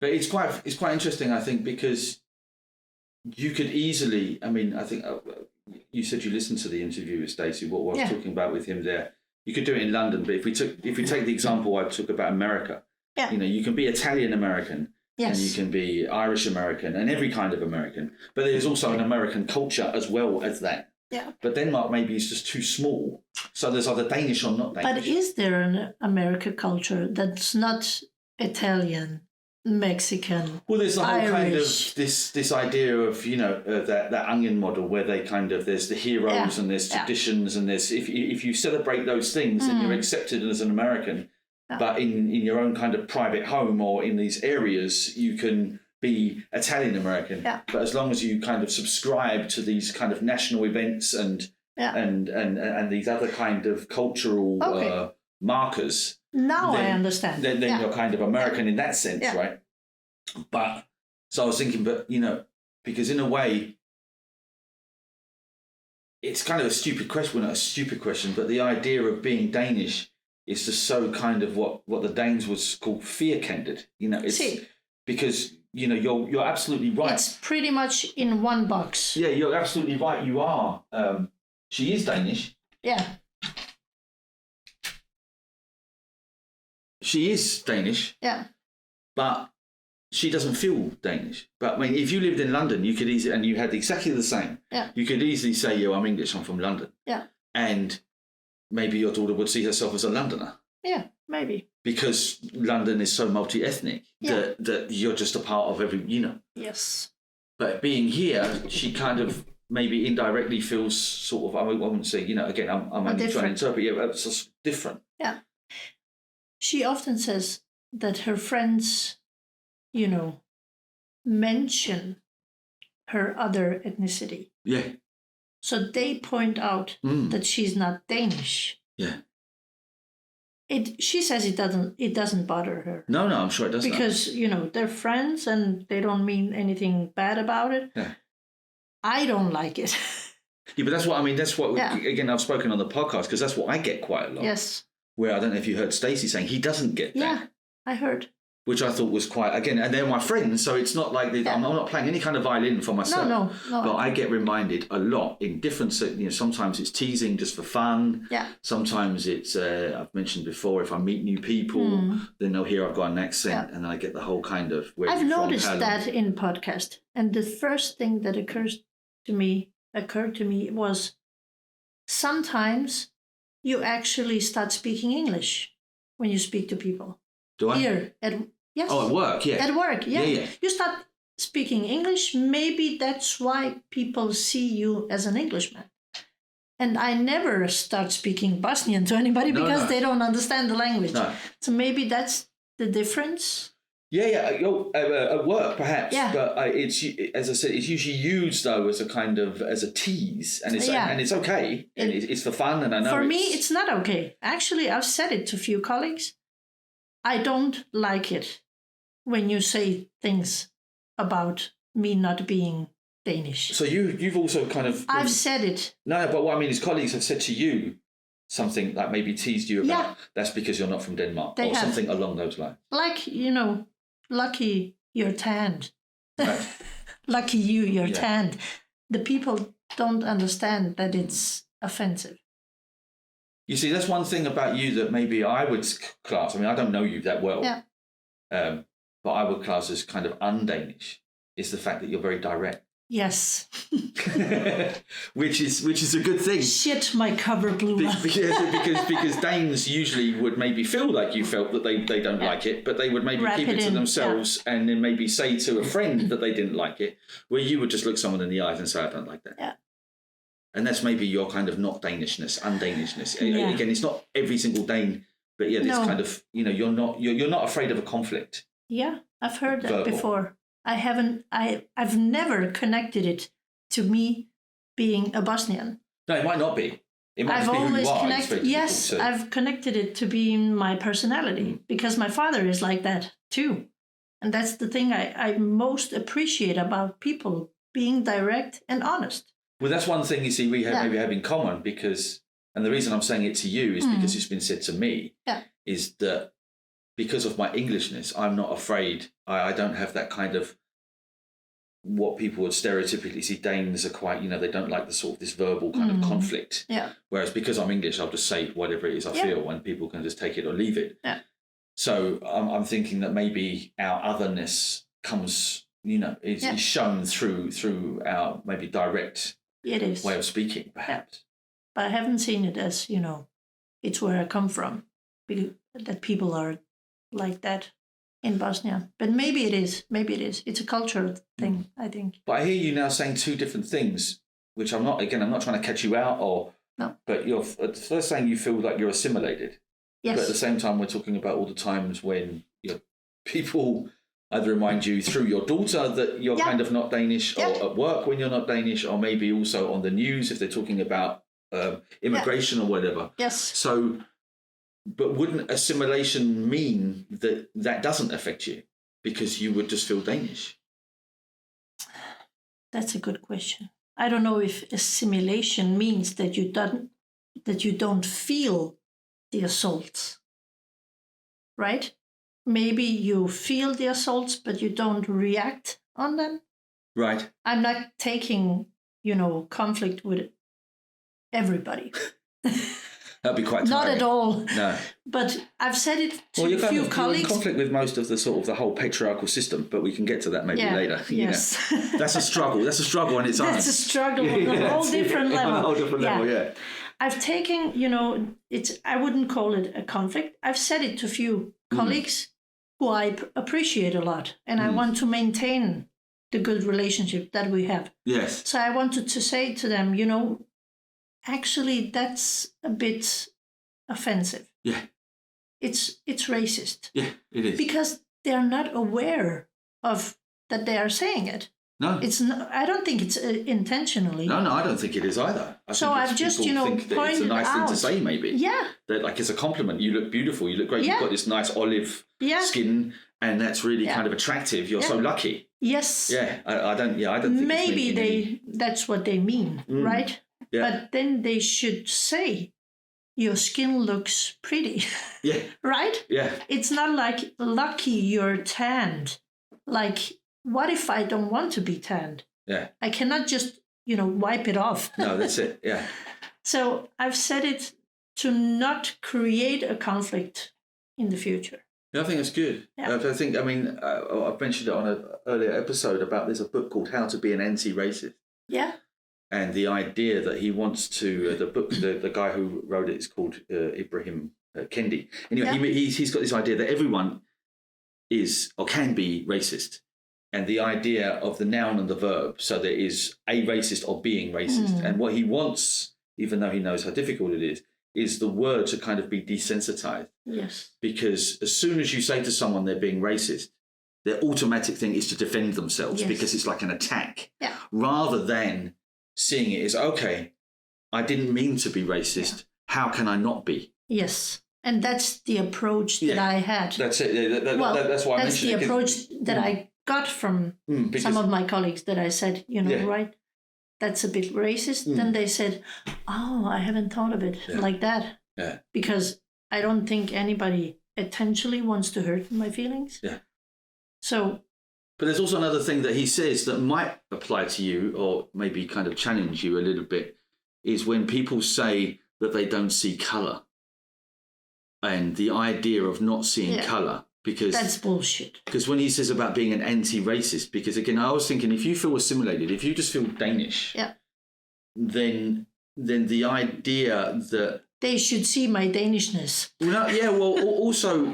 But it's quite interesting, I think, because you could easily, I mean, I think you said you listened to the interview with Stacey, what I was talking about with him there. You could do it in London, but if we take the example I took about America, you can be Italian American. Yes. And you can be Irish American and every kind of American. But there's also an American culture as well as that. Yeah. But Denmark maybe is just too small. So there's either Danish or not Danish. But is there an American culture that's not Italian, Mexican, well, there's the whole Irish. Kind of this idea of, that onion model where they there's the heroes and there's traditions and there's, if you celebrate those things, then you're accepted as an American. Yeah. But in your own kind of private home or in these areas, you can be Italian American. Yeah. But as long as you kind of subscribe to these kind of national events and these other kind of cultural markers. Now I understand. Then you're kind of American in that sense, right? But so I was thinking, because in a way, it's kind of a stupid question. Well, not a stupid question, but the idea of being Danish is just so kind of what the Danes was called fear-candid. Because you're absolutely right. It's pretty much in one box. Yeah, you're absolutely right. You are. She is Danish. Yeah. She is Danish. Yeah. But she doesn't feel Danish. But I mean, if you lived in London, you could easily, and you had exactly the same. Yeah. You could easily say, I'm English, I'm from London. Yeah. And maybe your daughter would see herself as a Londoner. Yeah, maybe. Because London is so multi-ethnic that you're just a part of every, Yes. But being here, she kind of maybe indirectly feels sort of, I wouldn't say, again, I'm only trying to interpret, it's just different. Yeah. She often says, that her friends, mention her other ethnicity. Yeah. So they point out that she's not Danish. Yeah. She says it doesn't bother her. No, I'm sure it doesn't. Because, they're friends and they don't mean anything bad about it. Yeah. I don't like it. Yeah, but that's what I mean. That's what, again, I've spoken on the podcast because that's what I get quite a lot. Yes. Where I don't know if you heard Stacey saying he doesn't get that. Yeah, I heard. Which I thought was quite, again, and they're my friends, so it's not like I'm not playing any kind of violin for myself. No. But I get reminded a lot in different, sometimes it's teasing just for fun. Yeah. Sometimes it's, I've mentioned before, if I meet new people, then they'll hear I've got an accent, and then I get the whole kind of, I've noticed that in podcast. And the first thing that occurred to me was sometimes you actually start speaking English when you speak to people. Do I? Here yes. Oh, at work, yeah. At work, yeah. Yeah. You start speaking English. Maybe that's why people see you as an Englishman. And I never start speaking Bosnian to anybody because they don't understand the language. No. So maybe that's the difference. Yeah. At work, perhaps. Yeah. But it's, as I said, it's usually used though as a tease, and it's okay, and it's for fun. And I know for me, it's not okay. Actually, I've said it to a few colleagues. I don't like it when you say things about me not being Danish. So you've also kind of... I've said it. No, but what I mean is colleagues have said to you something that maybe teased you about, that's because you're not from Denmark, or something along those lines. Like, lucky you're tanned. Right. Lucky you're tanned. The people don't understand that it's offensive. You see, that's one thing about you that maybe I would class. I mean, I don't know you that well. Yeah. But I would class as kind of un-Danish, is the fact that you're very direct. Yes. which is a good thing. Shit, my cover blew up. because Danes usually would maybe feel like you felt that they don't like it, but they would maybe keep it to themselves and then maybe say to a friend that they didn't like it, where you would just look someone in the eyes and say, I don't like that. Yeah. And that's maybe your kind of not Danishness, un-Danishness. Yeah. Again, it's not every single Dane, but this kind of, you're not afraid of a conflict. Yeah, I've heard that before. I've never connected it to me being a Bosnian. No, it might not be. It might I've be always who you are. connected. Yes, I've connected it to being my personality because my father is like that too, and that's the thing I most appreciate about people being direct and honest. Well, that's one thing you see we maybe have in common and the reason I'm saying it to you is because it's been said to me, is that because of my Englishness, I'm not afraid. I don't have that kind of what people would stereotypically see. Danes are quite, they don't like the sort of this verbal kind of conflict. Yeah. Whereas because I'm English, I'll just say whatever it is I feel and people can just take it or leave it. Yeah. So I'm thinking that maybe our otherness comes, is shown through our maybe direct way of speaking, perhaps. Yeah. But I haven't seen it as, it's where I come from, that people are like that in Bosnia. But maybe it is. It's a cultural thing, I think. But I hear you now saying two different things, which I'm not trying to catch you out but you're first saying you feel like you're assimilated. Yes. But at the same time, we're talking about all the times when people either remind you through your daughter that you're kind of not Danish, or at work when you're not Danish, or maybe also on the news if they're talking about immigration or whatever. Yes. So, but wouldn't assimilation mean that doesn't affect you because you would just feel Danish? That's a good question. I don't know if assimilation means that you don't feel the assaults, right? Maybe you feel the assaults, but you don't react on them. Right. I'm not taking, conflict with everybody. That'd be quite tiring. Not at all. No. But I've said it to a few colleagues. You're in conflict with most of the whole patriarchal system, but we can get to that maybe later. Yes. That's a struggle. That's a struggle on its own. That's a struggle on a whole different level. On a whole different level, yeah. I've taken, I wouldn't call it a conflict. I've said it to a few colleagues who I appreciate a lot, and I want to maintain the good relationship that we have. Yes. So I wanted to say to them, actually, that's a bit offensive. Yeah. it's racist. Yeah, it is. Because they're not aware of that they are saying it. No. It's not, I don't think it's intentionally. No, I don't think it is either. So I've just, think that it's a nice thing to say, maybe. Yeah. That, like, it's a compliment. You look beautiful. You look great. You've got this nice olive skin, and that's really kind of attractive. You're so lucky. Yes. Yeah. I don't think maybe that's what they mean, right? Yeah. But then they should say, your skin looks pretty. Yeah. Right? Yeah. It's not like, lucky you're tanned. Like, what if I don't want to be tanned? Yeah. I cannot just, wipe it off. No, that's it. Yeah. So I've said it to not create a conflict in the future. Yeah, I think that's good. Yeah. I've mentioned it on an earlier episode about there's a book called How to Be an Anti-Racist. Yeah. And the idea that he wants to, the guy who wrote it is called Ibrahim Kendi. Anyway, he's got this idea that everyone is or can be racist. And the idea of the noun and the verb, so there is a racist or being racist. And what he wants, even though he knows how difficult it is the word to kind of be desensitized. Yes. Because as soon as you say to someone they're being racist, their automatic thing is to defend themselves because it's like an attack. Yeah. Rather than seeing it as, okay, I didn't mean to be racist. How can I not be? Yes. And that's the approach that I had. That's it. That's why I mentioned it. That's the approach that I got from some of my colleagues that I said, right, that's a bit racist. Then they said, oh, I haven't thought of it like that. Yeah. Because I don't think anybody intentionally wants to hurt my feelings. Yeah. So. But there's also another thing that he says that might apply to you or maybe kind of challenge you a little bit is when people say that they don't see colour. And the idea of not seeing colour, because that's bullshit. Because when he says about being an anti-racist, because again, I was thinking if you feel assimilated, if you just feel Danish, then the idea that they should see my Danishness. Also,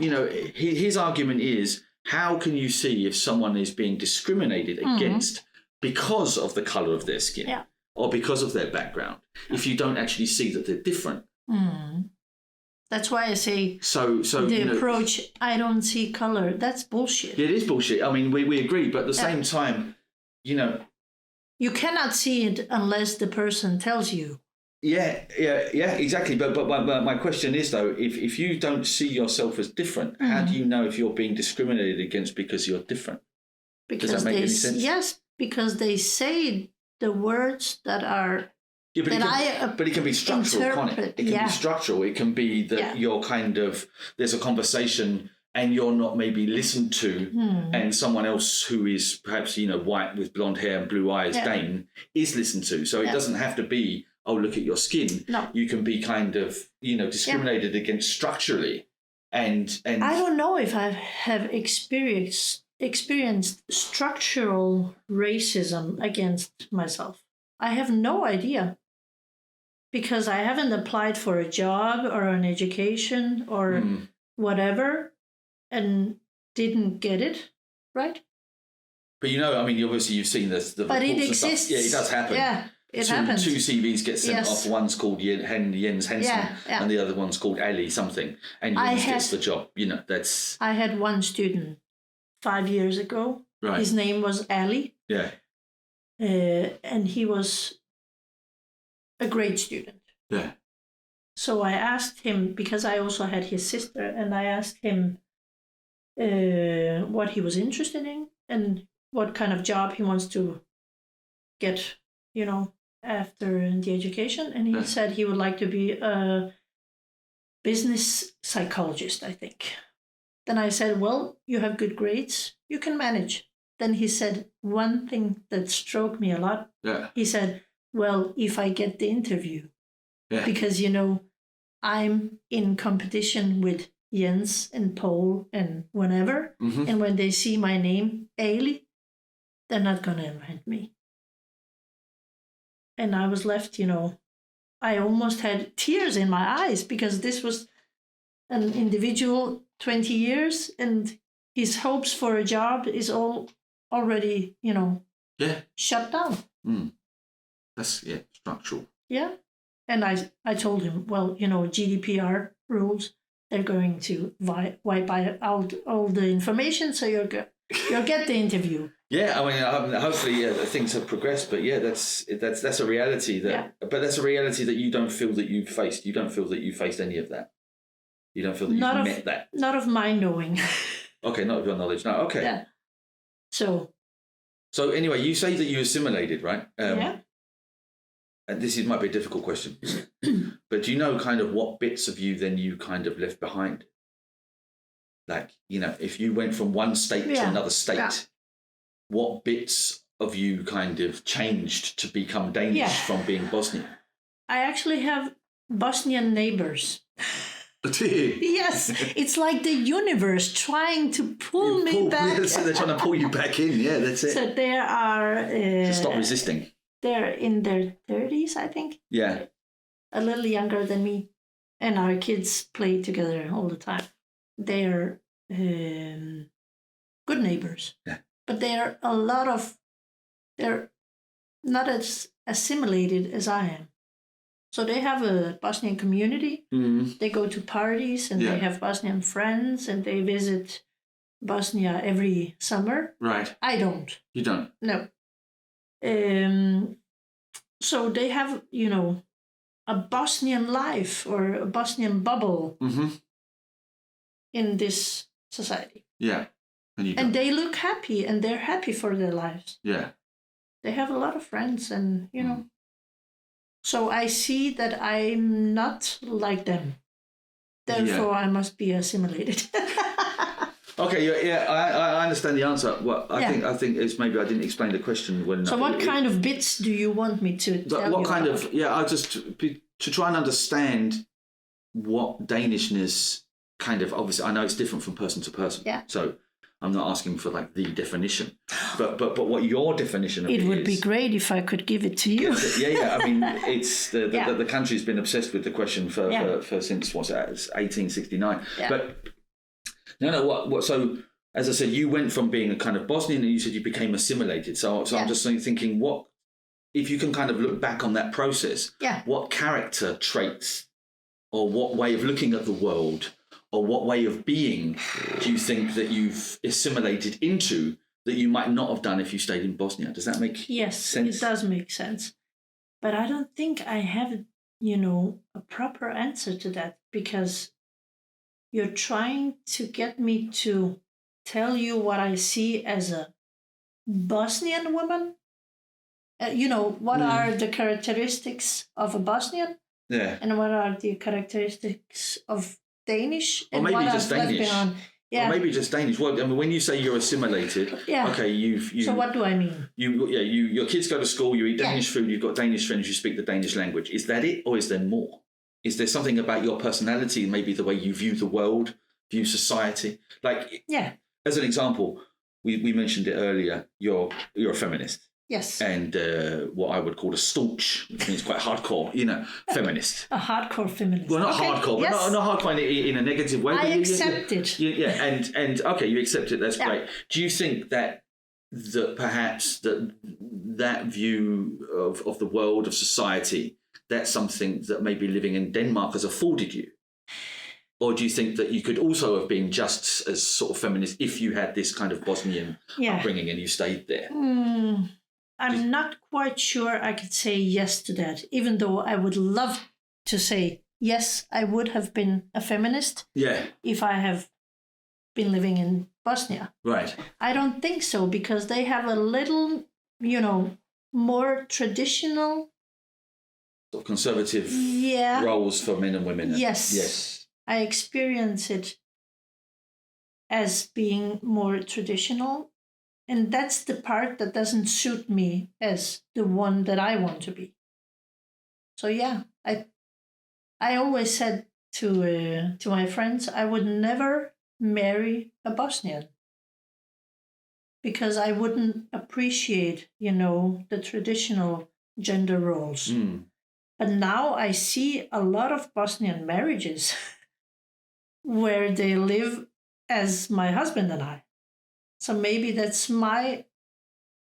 his argument is how can you see if someone is being discriminated against because of the colour of their skin or because of their background if you don't actually see that they're different? That's why I say the approach, I don't see colour, that's bullshit. It is bullshit. I mean, we agree, but at the same time, you cannot see it unless the person tells you. Yeah, exactly. But my question is, though, if you don't see yourself as different, how do you know if you're being discriminated against because you're different? Does that make any sense? Yes, because they say the words that are... Yeah, but it can be structural, can't it? It can be structural. It can be that you're kind of, there's a conversation and you're not maybe listened to and someone else who is perhaps, white with blonde hair and blue eyes, Dane, is listened to. So it doesn't have to be, oh, look at your skin. No. You can be kind of, discriminated against structurally. And I don't know if I have experienced structural racism against myself. I have no idea. Because I haven't applied for a job or an education or whatever and didn't get it, right? But obviously you've seen this. But it exists. Yeah, it does happen. Yeah, it happens. Two CVs get sent off. One's called Jens Hansen and the other one's called Ali something. And Jens gets the job. That's... I had one student 5 years ago. Right. His name was Ali. Yeah. And he was a great student. Yeah. So I asked him, because I also had his sister, and I asked him what he was interested in and what kind of job he wants to get, after the education. And he said he would like to be a business psychologist, I think. Then I said, well, you have good grades. You can manage. Then he said one thing that struck me a lot. Yeah. He said, well, if I get the interview, because, I'm in competition with Jens and Paul and whenever. And when they see my name, Ali, they're not going to invite me. And I was left, I almost had tears in my eyes because this was an individual 20 years and his hopes for a job is all already, shut down. That's, structural. Yeah. And I told him, well, GDPR rules, they're going to wipe out all the information, so you'll get the interview. Yeah, I mean, hopefully things have progressed, but that's a reality but that's a reality that you don't feel that you've faced. You don't feel that you faced any of that. You don't feel that you've met that. Not of my knowing. Okay, not of your knowledge. No, okay. Yeah. So anyway, you say that you assimilated, right? Yeah. And this might be a difficult question, but do you know kind of what bits of you then you kind of left behind? Like, if you went from one state to another state, what bits of you kind of changed to become Danish from being Bosnian? I actually have Bosnian neighbors. Do you? Yes, it's like the universe trying to pull me back. Yeah, so they're trying to pull you back in. Yeah, that's it. So there are... to stop resisting. They're in their 30s, I think. Yeah. A little younger than me. And our kids play together all the time. They're good neighbors. Yeah. But they're not as assimilated as I am. So they have a Bosnian community. Mm-hmm. They go to parties and they have Bosnian friends and they visit Bosnia every summer. Right. I don't. You don't? No. So they have, a Bosnian life or a Bosnian bubble in this society. Yeah. And they look happy and they're happy for their lives. Yeah. They have a lot of friends and, So I see that I'm not like them. Therefore, I must be assimilated. Okay, I understand the answer. Well, I think it's maybe I didn't explain the question when. So, what kind of bits do you want me to tell you? What kind of? Yeah, I just to try and understand what Danishness kind of. Obviously, I know it's different from person to person. Yeah. So I'm not asking for like the definition, but what your definition of it would be great if I could give it to you. Yeah. I mean, it's the country's been obsessed with the question for since 1869. Yeah. But no. What? So as I said, you went from being a kind of Bosnian, and you said you became assimilated. So I'm just thinking, what if you can kind of look back on that process? Yeah. What character traits, or what way of looking at the world, or what way of being do you think that you've assimilated into that you might not have done if you stayed in Bosnia? Does that make sense? Yes, it does make sense. But I don't think I have, a proper answer to that, because you're trying to get me to tell you what I see as a Bosnian woman. What are the characteristics of a Bosnian? Yeah. And what are the characteristics of Danish? Or maybe just Danish. Yeah. Or maybe just Danish. Well, I mean, when you say you're assimilated, okay, you. So what do I mean? Your kids go to school. You eat Danish food. You've got Danish friends. You speak the Danish language. Is that it, or is there more? Is there something about your personality, maybe the way you view the world, view society? Like, as an example, we mentioned it earlier. You're a feminist. Yes. And what I would call a staunch, which means quite hardcore, feminist. A hardcore feminist. Well, not hardcore, but not hardcore in a negative way. I accept it. And okay, you accept it. That's great. Do you think that perhaps that view of the world, of society, that's something that maybe living in Denmark has afforded you? Or do you think that you could also have been just as sort of feminist if you had this kind of Bosnian upbringing and you stayed there? I'm not quite sure I could say yes to that, even though I would love to say, yes, I would have been a feminist if I have been living in Bosnia. Right. I don't think so, because they have a little, more traditional... sort of conservative roles for men and women. Yes. I experience it as being more traditional. And that's the part that doesn't suit me as the one that I want to be. So I always said to my friends, I would never marry a Bosnian, because I wouldn't appreciate, the traditional gender roles. But now I see a lot of Bosnian marriages where they live as my husband and I. So maybe that's my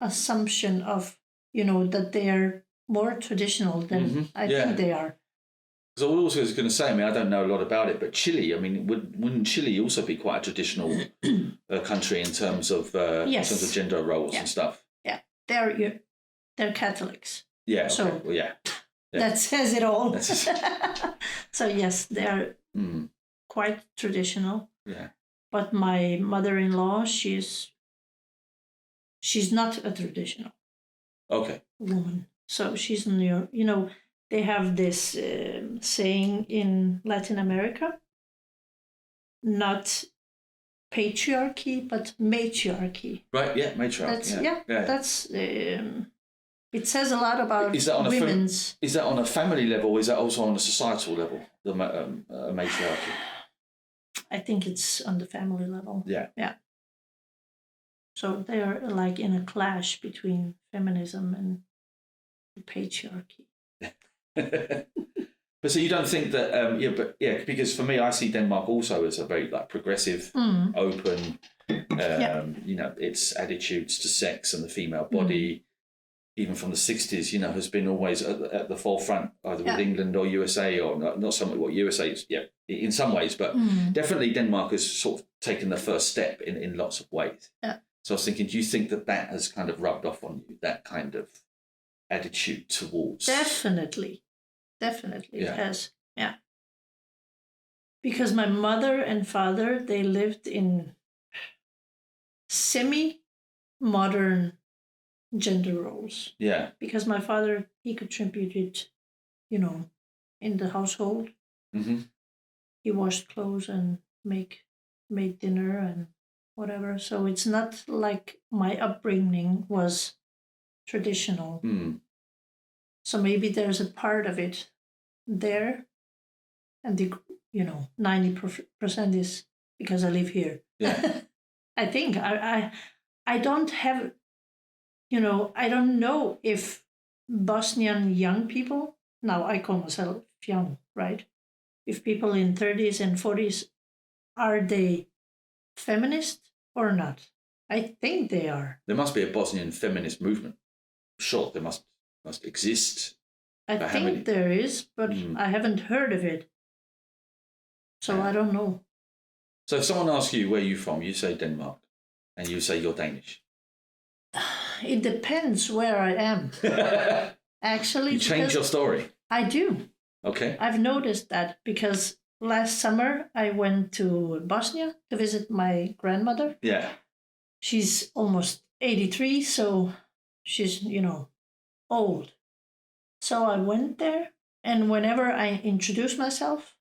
assumption of, that they're more traditional than I think they are. Because I was also going to say, I mean, I don't know a lot about it, but Chile, I mean, wouldn't Chile also be quite a traditional country in terms of gender roles and stuff? Yeah, they're Catholics. Yeah. Okay. So well, yeah. That says it all. So yes, they're quite traditional. Yeah. But my mother-in-law, she's not a traditional woman. So she's new. You know, they have this saying in Latin America, not patriarchy, but matriarchy. Right, yeah, matriarchy. That's it says a lot about women's. Is that on a family level, or is that also on a societal level, the matriarchy? I think it's on the family level. Yeah. Yeah. So they're like in a clash between feminism and the patriarchy. But so you don't think that, because for me, I see Denmark also as a very like progressive, open, you know, its attitudes to sex and the female body, even from the 60s, you know, has been always at the forefront, either with England or USA, or not so much what USA is, in some ways, but definitely Denmark has sort of taken the first step in lots of ways. Yeah. So I was thinking, do you think that has kind of rubbed off on you, that kind of attitude towards? Definitely it has. Yeah. Because my mother and father, they lived in semi-modern gender roles. Yeah. Because my father, he contributed, you know, in the household. Mm-hmm. He washed clothes and made dinner and whatever. So it's not like my upbringing was traditional. So maybe there's a part of it there, and the 90% is because I live here. Yeah. I think I don't have, I don't know if Bosnian young people, now I call myself young, right? If people in 30s and 40s, are they feminist or not? I think they are. There must be a Bosnian feminist movement. Sure, there must exist. I think there is, but I haven't heard of it. So I don't know. So if someone asks you where you're from, you say Denmark, and you say you're Danish. It depends where I am. Actually, you change your story. I do. Okay. I've noticed that because last summer I went to Bosnia to visit my grandmother. Yeah. She's almost 83, so she's, old. So I went there, and whenever I introduced myself,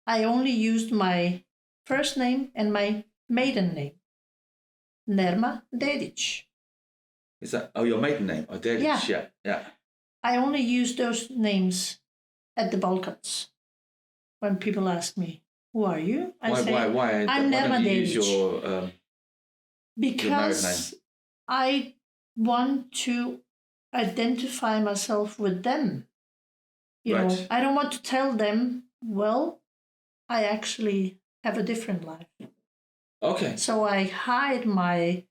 I only used my first name and my maiden name, Nerrma Dedic. Is that your maiden name? Oh, Dedic. Yeah. I only used those names at the Balkans. When people ask me, "Who are you?" Why? I'm Nerrma Dedic. Your because married name? I want to identify myself with them. You know, I don't want to tell them, well, I actually have a different life. Okay. So I hide my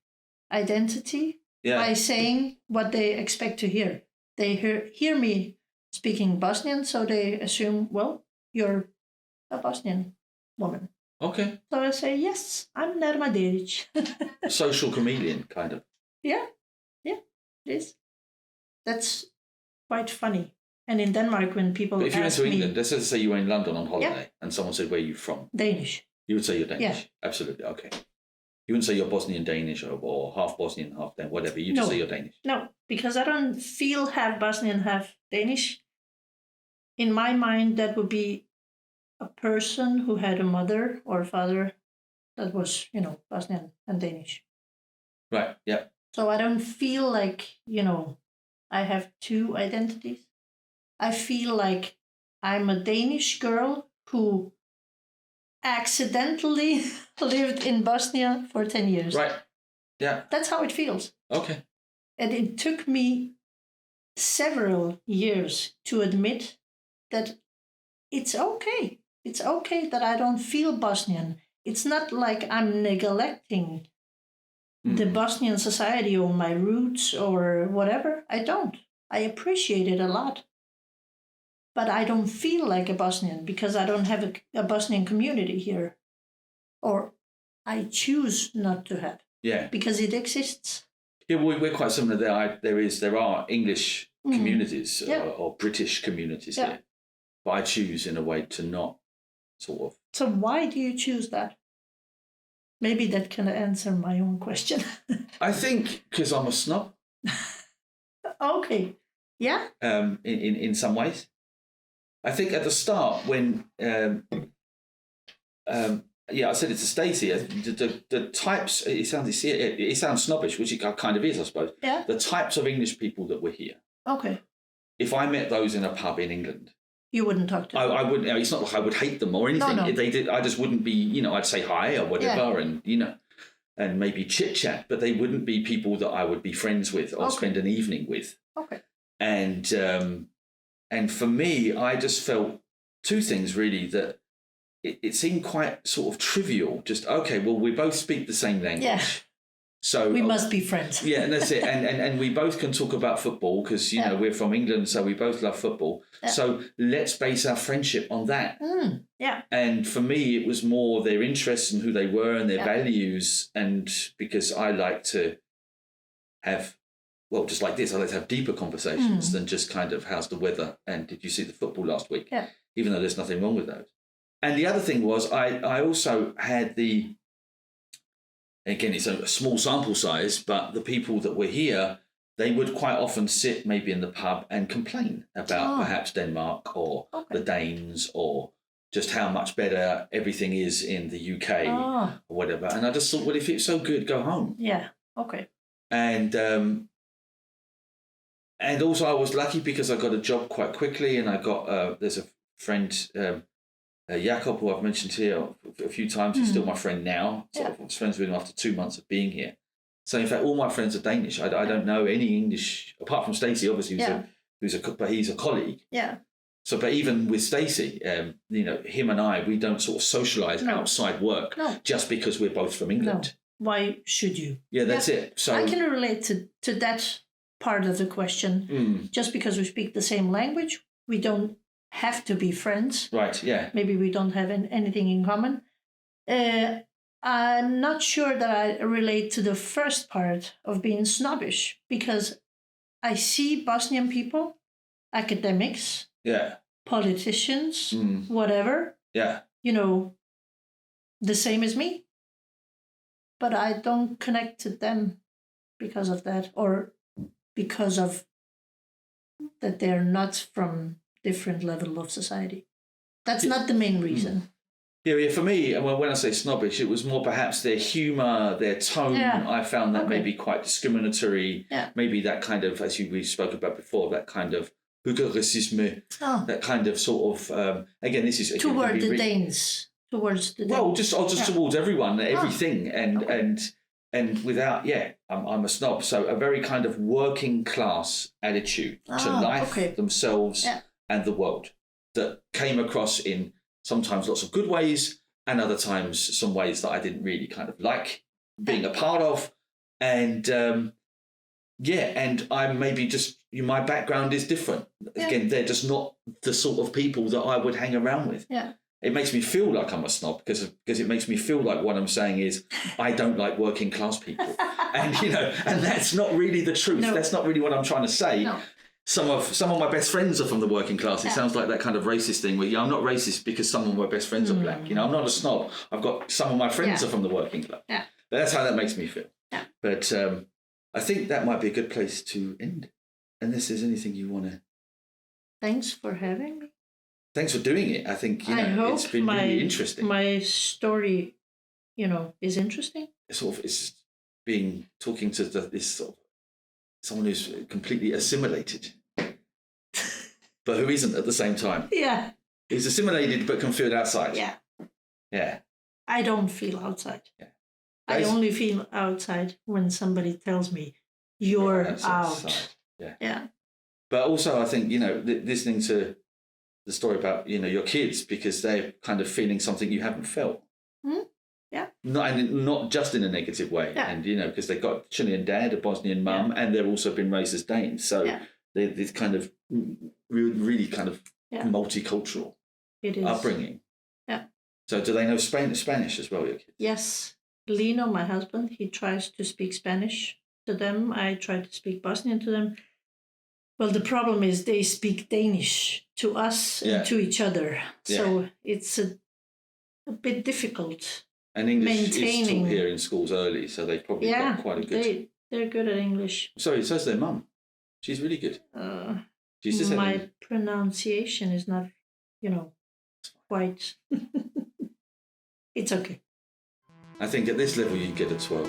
identity by saying what they expect to hear. They hear me speaking Bosnian, so they assume, well, you're a Bosnian woman. Okay. So I say, yes, I'm Nerrma Dedic. Social chameleon, kind of. Yeah, it is. That's quite funny. And in Denmark, when people But if you went ask to England, let's say you were in London on holiday and someone said, where are you from? Danish. You would say you're Danish? Yeah. Absolutely, okay. You wouldn't say you're Bosnian Danish or half Bosnian, half Danish, whatever. You just say you're Danish. No, because I don't feel half Bosnian, half Danish. In my mind, that would be a person who had a mother or a father that was, Bosnian and Danish. Right, yeah. So I don't feel like, I have two identities. I feel like I'm a Danish girl who accidentally lived in Bosnia for 10 years. Right, yeah. That's how it feels. Okay. And it took me several years to admit that it's okay. It's okay that I don't feel Bosnian. It's not like I'm neglecting the Bosnian society or my roots or whatever. I don't. I appreciate it a lot. but I don't feel like a Bosnian because I don't have a Bosnian community here. Or I choose not to have. Yeah. Because it exists. Yeah, we're quite similar there. There are English communities or British communities here. But I choose in a way to not sort of. So why do you choose that? Maybe that can answer my own question. I think because I'm a snob. Okay. Yeah. In some ways, I think at the start when I said it to Stacey. The types it sounds snobbish, which it kind of is, I suppose. Yeah. The types of English people that were here. Okay. If I met those in a pub in England, you wouldn't talk to them. I wouldn't. It's not like I would hate them or anything. No. If they did, I just wouldn't be. I'd say hi or whatever, and and maybe chit chat, but they wouldn't be people that I would be friends with or spend an evening with. Okay. And for me, I just felt two things really that. It seemed quite sort of trivial. Just, okay, well, we both speak the same language. Yeah. So we must be friends. Yeah, and that's it. And we both can talk about football because, we're from England, so we both love football. Yeah. So let's base our friendship on that. Yeah. And for me, it was more their interests and who they were and their values. And because I like to have, well, just like this, I like to have deeper conversations than just kind of how's the weather and did you see the football last week? Yeah. Even though there's nothing wrong with those. And the other thing was I also had again, it's a small sample size, but the people that were here, they would quite often sit maybe in the pub and complain about perhaps Denmark or the Danes or just how much better everything is in the UK or whatever. And I just thought, well, if it's so good, go home. Yeah, okay. And also I was lucky because I got a job quite quickly and I got, there's a friend... Jakob, who I've mentioned here a few times, he's still my friend now. So I was friends with him after 2 months of being here. So in fact, all my friends are Danish. I don't know any English apart from Stacey, obviously, but he's a colleague. Yeah. So, but even with Stacey, him and I, we don't sort of socialise outside work just because we're both from England. No. Why should you? Yeah, that's it. So I can relate to that part of the question. Just because we speak the same language, we don't have to be friends. Right, yeah. Maybe we don't have anything in common. I'm not sure that I relate to the first part of being snobbish because I see Bosnian people, academics, politicians, whatever, the same as me. But I don't connect to them because of that or because of that they're not from different level of society. That's not the main reason. Yeah, for me, when I say snobbish, it was more perhaps their humour, their tone. I found that maybe quite discriminatory. Yeah. Maybe that kind of, as we spoke about before, that kind of racism, that kind of sort of, again, this is... Toward the Danes. Well, just towards everyone, everything. And without, I'm a snob. So a very kind of working class attitude to life, themselves, and the world that came across in sometimes lots of good ways and other times some ways that I didn't really kind of like being a part of. And and I'm maybe just, my background is different. Again, they're just not the sort of people that I would hang around with. Yeah. It makes me feel like I'm a snob because it makes me feel like what I'm saying is I don't like working class people. And, and that's not really the truth. No. That's not really what I'm trying to say. No. Some of my best friends are from the working class. It sounds like that kind of racist thing where I'm not racist because some of my best friends are black. I'm not a snob. I've got some of my friends are from the working class. Yeah. But that's how that makes me feel. Yeah. But I think that might be a good place to end. Unless there's anything you want to. Thanks for having me. Thanks for doing it. I think it's been really interesting. My story, is interesting. It's talking to this sort of someone who's completely assimilated, but who isn't at the same time. Yeah. He's assimilated but can feel outside. Yeah. Yeah. I don't feel outside. Yeah. I only feel outside when somebody tells me you're out. Yeah. Yeah. But also, I think, listening to the story about, your kids, because they're kind of feeling something you haven't felt. Yeah. Not just in a negative way. Yeah. And, because they've got a Chilean dad, a Bosnian mum, and they've also been raised as Danes. So they're kind of really kind of multicultural upbringing. Yeah. So do they know Spanish as well, your kids? Yes. Lino, my husband, he tries to speak Spanish to them. I try to speak Bosnian to them. Well, the problem is they speak Danish to us and to each other. So it's a bit difficult. And English maintaining. is taught here in schools early, so they've probably got quite a good... They're good at English. Sorry, it says their mum. She's really good. My pronunciation is not, quite... It's okay. I think at this level you get a 12.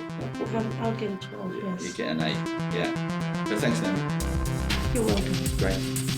I'll get a 12, yes. You get an 8, yeah. But thanks, Nerrma. You're welcome. Great.